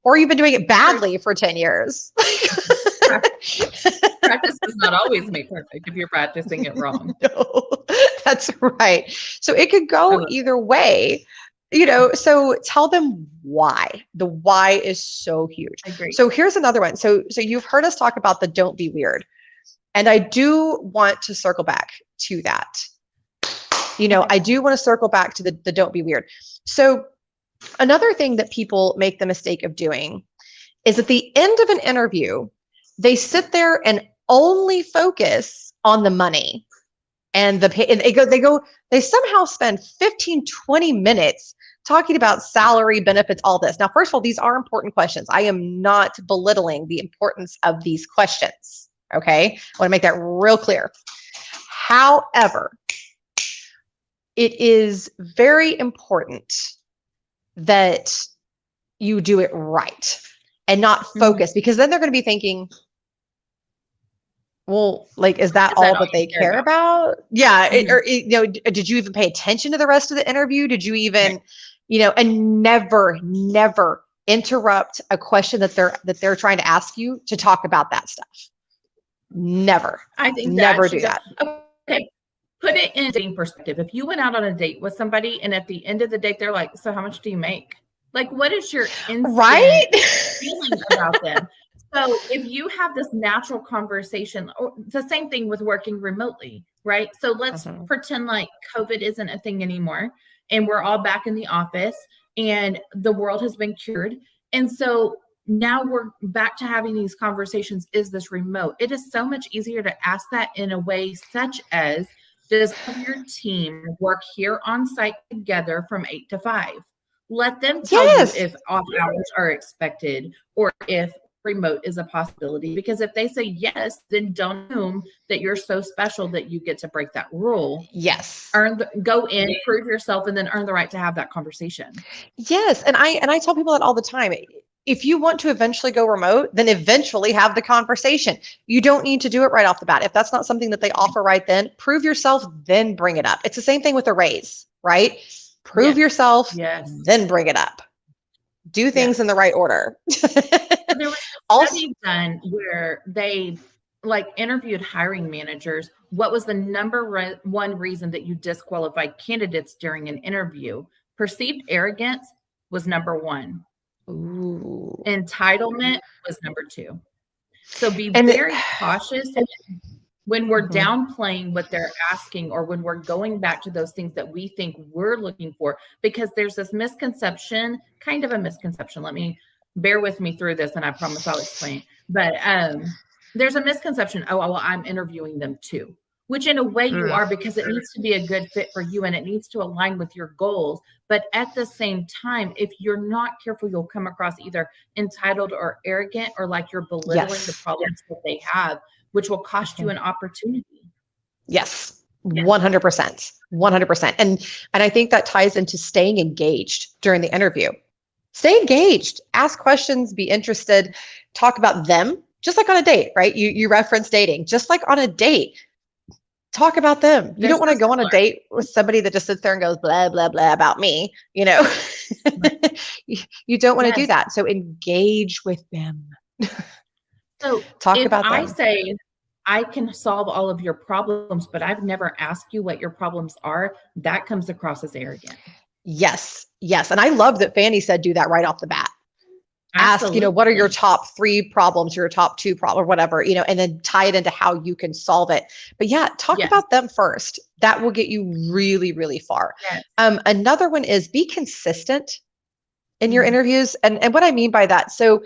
or you've been doing it badly for 10 years. Practice does not always make perfect if you're practicing it wrong. No, that's right. So it could go either way, so tell them why. The why is so huge. So here's another one. So you've heard us talk about the don't be weird. And I do want to circle back to that. I do want to circle back to the don't be weird. So another thing that people make the mistake of doing is at the end of an interview, they sit there and only focus on the money and the pay. And they somehow spend 15, 20 minutes talking about salary, benefits, all this. Now, first of all, these are important questions. I am not belittling the importance of these questions. Okay. I want to make that real clear. However, it is very important that you do it right and not focus, because then they're going to be thinking, well, is that all that they care about? Yeah. Or, did you even pay attention to the rest of the interview? Did you even, and never interrupt a question that they're trying to ask you to talk about that stuff. Never. I think never do that. Okay. Put it in a dating perspective. If you went out on a date with somebody and at the end of the date, they're like, so how much do you make? What is your instant feeling about them? So if you have this natural conversation, or the same thing with working remotely, right? So let's pretend like COVID isn't a thing anymore and we're all back in the office and the world has been cured. And so now we're back to having these conversations. Is this remote? It is so much easier to ask that in a way such as, does your team work here on site together from 8 to 5? Let them tell you if off hours are expected or if remote is a possibility. Because if they say yes, then don't assume that you're so special that you get to break that rule. Yes. Go in, prove yourself, and then earn the right to have that conversation. Yes. And I tell people that all the time. If you want to eventually go remote, then eventually have the conversation. You don't need to do it right off the bat. If that's not something that they offer right then, prove yourself, then bring it up. It's the same thing with a raise, right? Prove yourself, then bring it up. Do things in the right order. There was a study done where they interviewed hiring managers. What was the number one reason that you disqualified candidates during an interview? Perceived arrogance was number one. Ooh. Entitlement was number two. So be very cautious when we're downplaying what they're asking or when we're going back to those things that we think we're looking for, because there's this misconception, kind of a misconception. Let me bear with me through this and I promise I'll explain. But there's a misconception. Oh, well, I'm interviewing them too, which in a way you are, because it needs to be a good fit for you and it needs to align with your goals. But at the same time, if you're not careful, you'll come across either entitled or arrogant or like you're belittling the problems that they have, which will cost you an opportunity. Yes, 100%, 100%. And I think that ties into staying engaged during the interview. Stay engaged, ask questions, be interested, talk about them, just like on a date, right? You reference dating, just like on a date. Talk about them. You don't want to go on a date with somebody that just sits there and goes, blah, blah, blah about me. You don't want to do that. So engage with them. So talk about them. I say, I can solve all of your problems, but I've never asked you what your problems are, that comes across as arrogant. Yes. Yes. And I love that Fanny said, do that right off the bat. Absolutely. Ask, what are your top 3 problems, your top 2 problems, or whatever, and then tie it into how you can solve it. But yeah, talk Yes. about them first. That will get you really, really far. Yes. Another one is be consistent in your interviews. And what I mean by that, so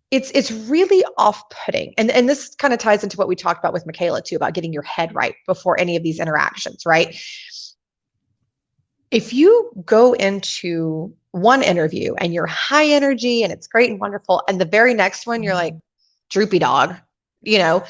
it's really off-putting. And this kind of ties into what we talked about with Michaela too, about getting your head right before any of these interactions, right? If you go into one interview and you're high energy and it's great and wonderful, and the very next one you're like droopy dog, it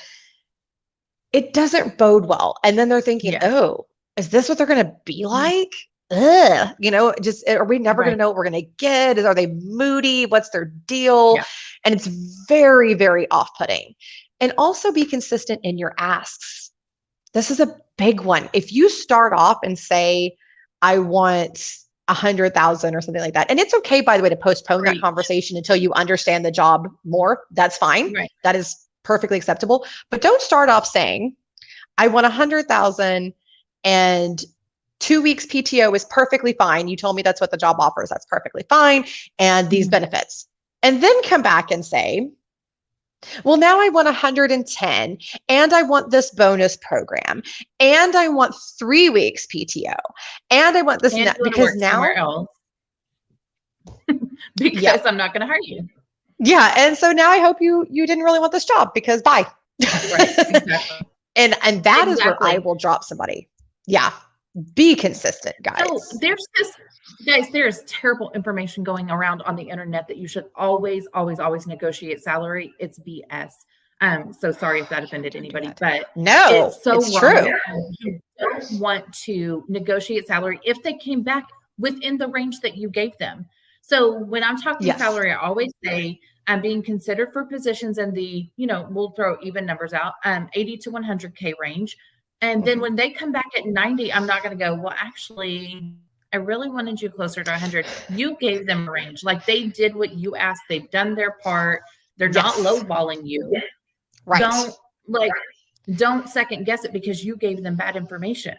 doesn't bode well. And then they're thinking, oh, is this what they're going to be like? Ugh, just, are we never going to know what we're going to get? Are they moody? What's their deal? Yeah. And it's very, very off-putting. And also be consistent in your asks. This is a big one. If you start off and say, I want 100,000 or something like that. And it's okay, by the way, to postpone that conversation until you understand the job more. That's fine. Right. That is perfectly acceptable. But don't start off saying, I want 100,000 and 2 weeks PTO is perfectly fine. You told me that's what the job offers. That's perfectly fine. And these benefits. And then come back and say, well, now I want 110 and I want this bonus program and I want 3 weeks PTO and I want this and because now somewhere else because I'm not going to hire you. Yeah. And so now I hope you didn't really want this job because bye. Right. Exactly. and that is where I will drop somebody. Yeah. Be consistent, guys. So there's terrible information going around on the internet that you should always negotiate salary. It's BS. So sorry if that offended anybody, but no, it's true. You don't want to negotiate salary if they came back within the range that you gave them. So when I'm talking salary, I always say I'm being considered for positions in the, we'll throw even numbers out, 80 to 100K range. And then when they come back at 90, I'm not going to go, well, actually, I really wanted you closer to 100. You gave them a range. Like they did what you asked. They've done their part. They're not lowballing you. Right. Don't second guess it because you gave them bad information.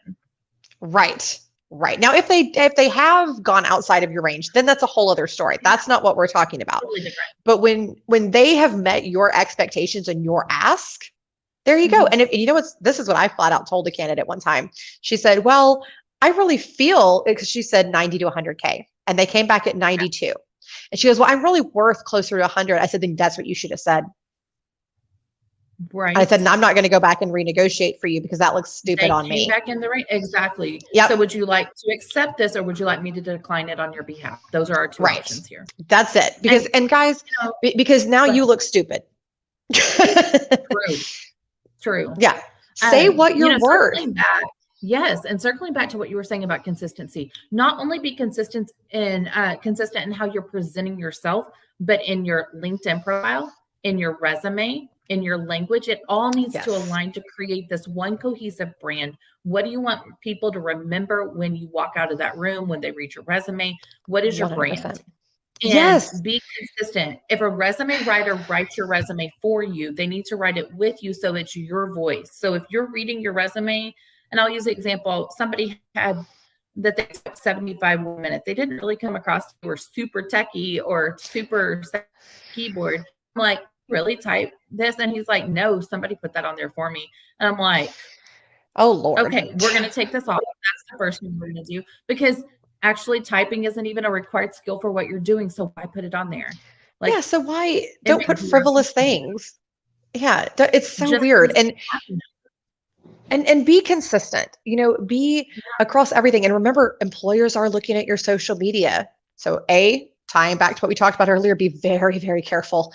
Right. Right. Now, if they have gone outside of your range, then that's a whole other story. That's not what we're talking about. Totally different. But when they have met your expectations and your ask, there you go. And this is what I flat out told a candidate one time. She said, well, I really feel, because she said 90 to 100K and they came back at 92. And she goes, well, I'm really worth closer to 100. I said, then that's what you should have said. Right. I said, and I'm not going to go back and renegotiate for you because that looks stupid on me. Back in the range. Exactly. Yep. So would you like to accept this or would you like me to decline it on your behalf? Those are our two options here. That's it. Because, and guys, because now you look stupid. True. Yeah. Say what you're worth. Yes. And circling back to what you were saying about consistency, not only be consistent in how you're presenting yourself, but in your LinkedIn profile, in your resume, in your language, it all needs to align to create this one cohesive brand. What do you want people to remember when you walk out of that room, when they read your resume? What is your 100%. Brand? And be consistent. If a resume writer writes your resume for you, they need to write it with you so it's your voice. So if you're reading your resume, and I'll use the example, somebody had that they took 75 minutes. They didn't really come across who were super techie or super keyboard. I'm like, really type this? And he's like, no, somebody put that on there for me. And I'm like, oh Lord. Okay, we're going to take this off. That's the first thing we're going to do because actually typing isn't even a required skill for what you're doing. So why put it on there? Like, so why don't put frivolous things? Yeah. It's so weird. And be consistent, be across everything. And remember, employers are looking at your social media. So tying back to what we talked about earlier, be very, very careful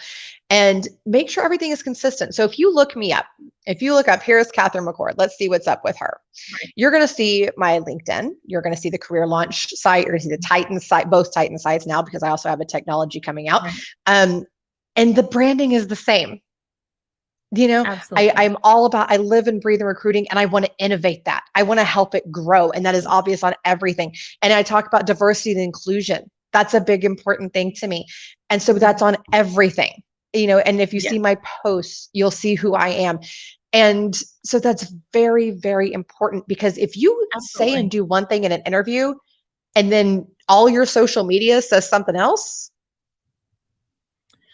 and make sure everything is consistent. So if you look me up, here's Catherine McCord, let's see what's up with her. Right. You're going to see my LinkedIn. You're going to see the Career Launch site. You're going to see the Titan site, both Titan sites now, because I also have a technology coming out. Right. And the branding is the same. I'm all about, I live and breathe in recruiting and I want to innovate that. I want to help it grow. And that is obvious on everything. And I talk about diversity and inclusion. That's a big, important thing to me. And so that's on everything, and if you see my posts, you'll see who I am. And so that's very, very important, because if you Absolutely. say and do one thing in an interview and then all your social media says something else.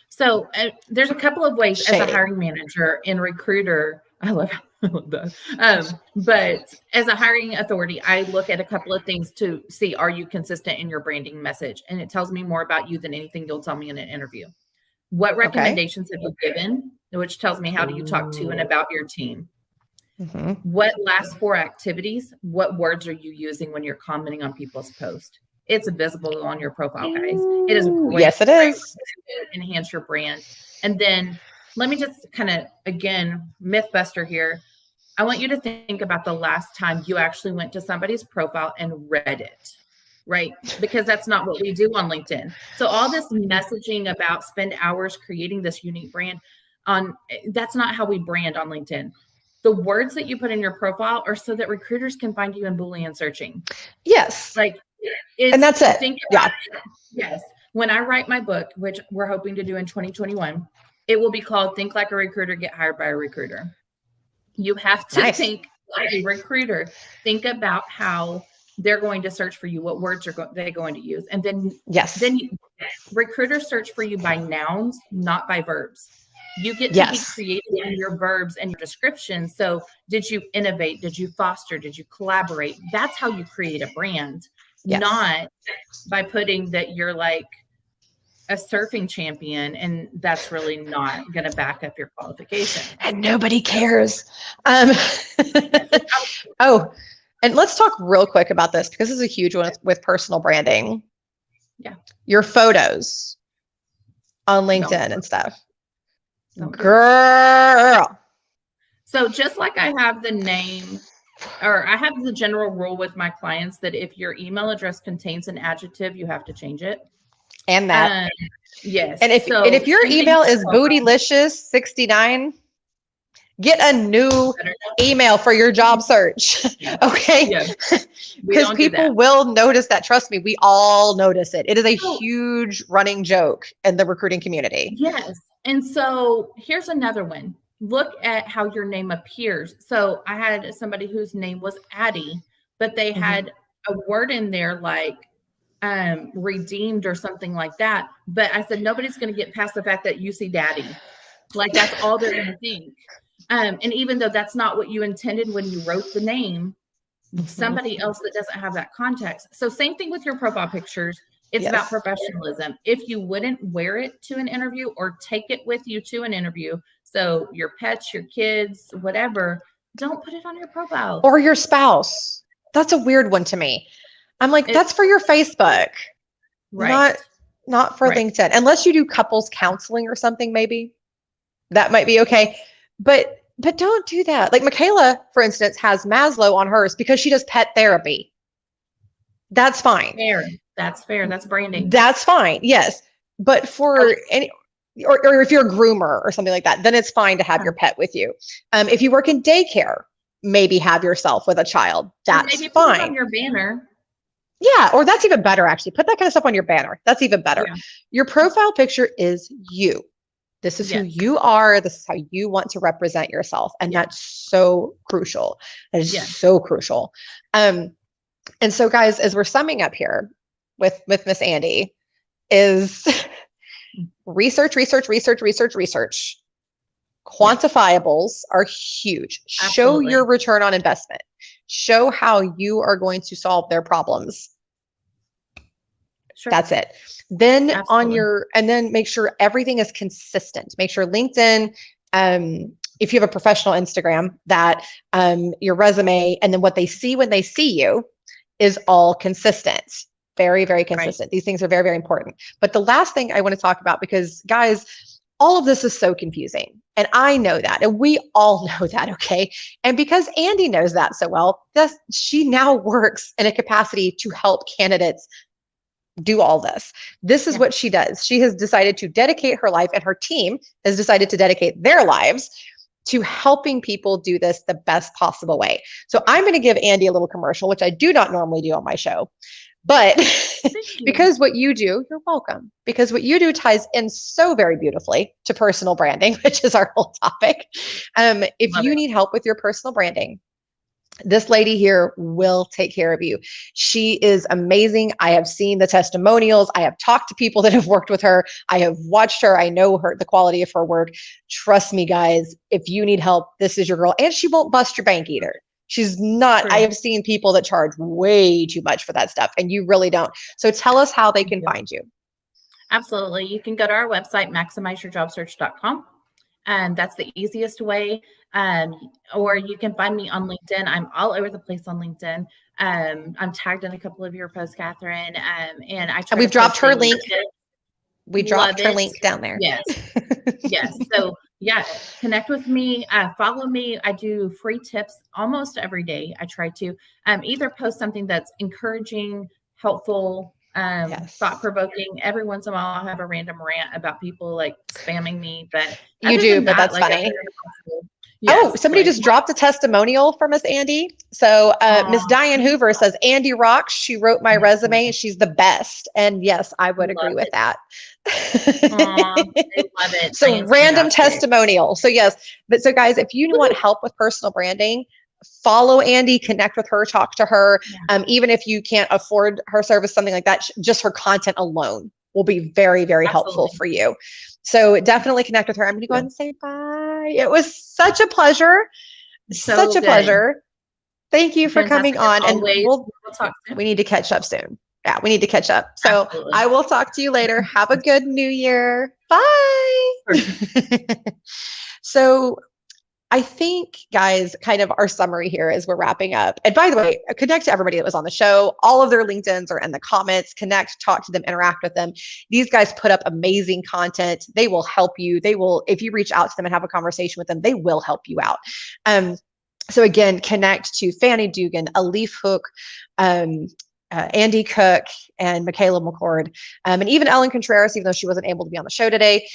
So there's a couple of ways Shady. as a hiring manager and recruiter. I love that. But as a hiring authority, I look at a couple of things to see, are you consistent in your branding message? And it tells me more about you than anything you'll tell me in an interview. What recommendations have you given, which tells me how do you talk to and about your team? Mm-hmm. What last 4 activities, what words are you using when you're commenting on people's posts? It's visible on your profile, guys. It is a great, Yes, it is. to enhance your brand. And then let me just kind of, again, mythbuster here. I want you to think about the last time you actually went to somebody's profile and read it, right? Because that's not what we do on LinkedIn. So all this messaging about spend hours creating this unique brand that's not how we brand on LinkedIn. The words that you put in your profile are so that recruiters can find you in Boolean searching. Yes. And that's it. Yes. When I write my book, which we're hoping to do in 2021, it will be called Think Like a Recruiter, Get Hired by a Recruiter. You have to think like a recruiter. Think about how they're going to search for you, what words are they going to use. And then, recruiters search for you by nouns, not by verbs. You get to be creative in your verbs and your description. So did you innovate? Did you foster? Did you collaborate? That's how you create a brand, not by putting that you're like a surfing champion, and that's really not going to back up your qualification. And nobody cares. Oh, and let's talk real quick about this, because this is a huge one with personal branding. Yeah. Your photos on LinkedIn and stuff. Girl. So just like I have the name, or I have the general rule with my clients that if your email address contains an adjective, you have to change it. And that. Yes. And if your email is bootylicious69, get a new email for your job search. Okay. Because people will notice that. Trust me, we all notice it. It is a huge running joke in the recruiting community. Yes. And so here's another one. Look at how your name appears. So I had somebody whose name was Addie, but they had a word in there like redeemed or something like that. But I said, nobody's going to get past the fact that you see daddy. Like that's all they're going to think. And even though that's not what you intended when you wrote the name, somebody else that doesn't have that context. So same thing with your profile pictures. It's about professionalism. If you wouldn't wear it to an interview or take it with you to an interview, so your pets, your kids, whatever, don't put it on your profile. Or your spouse. That's a weird one to me. I'm like, that's for your Facebook, not for LinkedIn. Unless you do couples counseling or something, maybe that might be okay. But don't do that. Like Michaela, for instance, has Maslow on hers because she does pet therapy. That's fine. That's fair. That's branding. That's fine. Yes. But for any, or if you're a groomer or something like that, then it's fine to have your pet with you. If you work in daycare, maybe have yourself with a child. That's maybe fine. Put it on your banner. Yeah. Or that's even better, actually. Put that kind of stuff on your banner. That's even better. Yeah. Your profile picture is you. This is who you are. This is how you want to represent yourself. And that's so crucial. That is so crucial. And so guys, as we're summing up here with Miss Andi, is research. Quantifiables are huge. Absolutely. Show your return on investment. Show how you are going to solve their problems. Sure. That's it. Then and then make sure everything is consistent. Make sure LinkedIn, if you have a professional Instagram, that your resume and then what they see when they see you is all consistent. Very, very consistent. These things are very, very important. But the last thing I want to talk about, because guys, all of this is so confusing. And I know that. And we all know that, okay? And because Andi knows that so well, she now works in a capacity to help candidates do all this. This is what she does. She has decided to dedicate her life, and her team has decided to dedicate their lives to helping people do this the best possible way. So I'm going to give Andi a little commercial, which I do not normally do on my show. But you. because what you do, you're welcome. Because what you do ties in so very beautifully to personal branding, which is our whole topic. If Love you it. need help with your personal branding, this lady here will take care of you. She is amazing. I have seen the testimonials. I have talked to people that have worked with her. I have watched her. I know her, the quality of her work. Trust me, guys, if you need help, this is your girl. And she won't bust your bank either. She's not, True. I have seen people that charge way too much for that stuff, and you really don't. So tell us how they can find you. Absolutely. You can go to our website, maximizeyourjobsearch.com. And that's the easiest way. Or you can find me on LinkedIn. I'm all over the place on LinkedIn. I'm tagged in a couple of your posts, Catherine. And I try we've to dropped post her daily link. tips. We dropped her link down there. Yes. Yes. So yeah, connect with me, follow me. I do free tips almost every day. I try to either post something that's encouraging, helpful, thought-provoking. Every once in a while I'll have a random rant about people like spamming me, but you do, but that's funny. Yes, somebody just dropped a testimonial from us, Andi. So Miss Diane Hoover says, Andi rocks. She wrote my resume. She's the best. And yes, I would agree with that. I love it. So Diane's random fantastic. testimonial. So yes, but so guys, if you want help with personal branding, follow Andi, connect with her, talk to her. Even if you can't afford her service, something like that, just her content alone will be very, very helpful for you. So definitely connect with her. I'm going to go ahead and say bye. It was such a pleasure. Such a pleasure. Thank you for coming on. And we need to catch up soon. Yeah, we need to catch up. So I will talk to you later. Have a good new year. Bye. So I think, guys, kind of our summary here as we're wrapping up. And by the way, connect to everybody that was on the show. All of their LinkedIns are in the comments. Connect, talk to them, interact with them. These guys put up amazing content. They will help you. They will, if you reach out to them and have a conversation with them, they will help you out. So again, connect to Fanny Dugan, Alif Huq, Andi Cook, and Michaela McCord, and even Ellen Contreras, even though she wasn't able to be on the show today.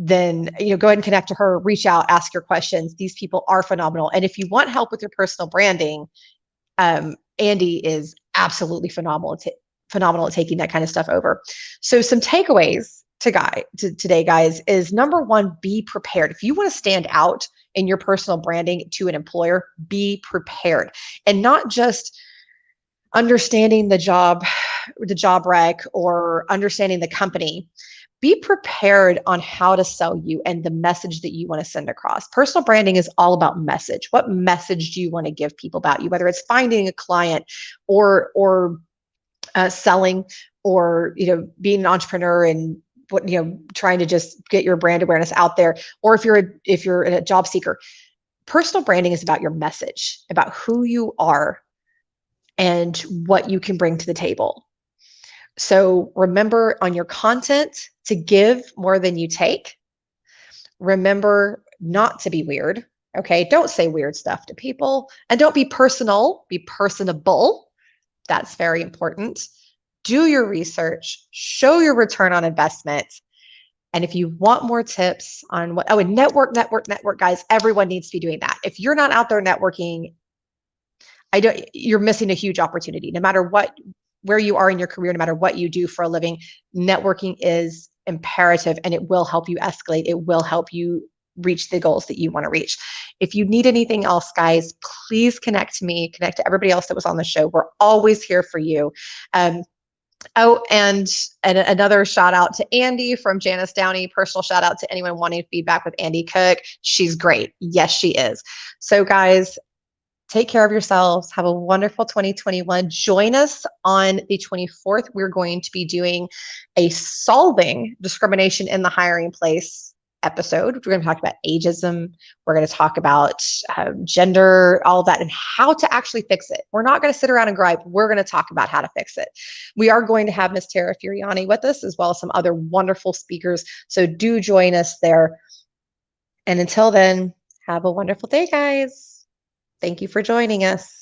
Then go ahead and connect to her, reach out, ask your questions. These people are phenomenal. And if you want help with your personal branding, Andi is absolutely phenomenal at taking that kind of stuff over. So some takeaways today, guys, is number one, be prepared. If you want to stand out in your personal branding to an employer, be prepared. And not just understanding the job rec or understanding the company. Be prepared on how to sell you and the message that you want to send across. Personal branding is all about message. What message do you want to give people about you, whether it's finding a client or selling, or being an entrepreneur and trying to just get your brand awareness out there, or if you're a job seeker. Personal branding is about your message, about who you are and what you can bring to the table. So remember on your content to give more than you take. Remember not to be weird. Okay. Don't say weird stuff to people, and don't be personal, be personable. That's very important. Do your research, show your return on investment. And if you want more tips on and network, guys, everyone needs to be doing that. If you're not out there networking, you're missing a huge opportunity. No matter where you are in your career, no matter what you do for a living, networking is imperative, and it will help you escalate. It will help you reach the goals that you want to reach. If you need anything else, guys, please connect to me, connect to everybody else that was on the show. We're always here for you. And another shout out to Andi from Janice Downey. Personal shout out to anyone wanting feedback with Andi Cook. She's great. Yes, she is. So guys, take care of yourselves. Have a wonderful 2021. Join us on the 24th. We're going to be doing a Solving Discrimination in the Hiring Place episode. We're going to talk about ageism. We're going to talk about gender, all of that, and how to actually fix it. We're not going to sit around and gripe. We're going to talk about how to fix it. We are going to have Miss Tara Furiani with us, as well as some other wonderful speakers. So do join us there. And until then, have a wonderful day, guys. Thank you for joining us.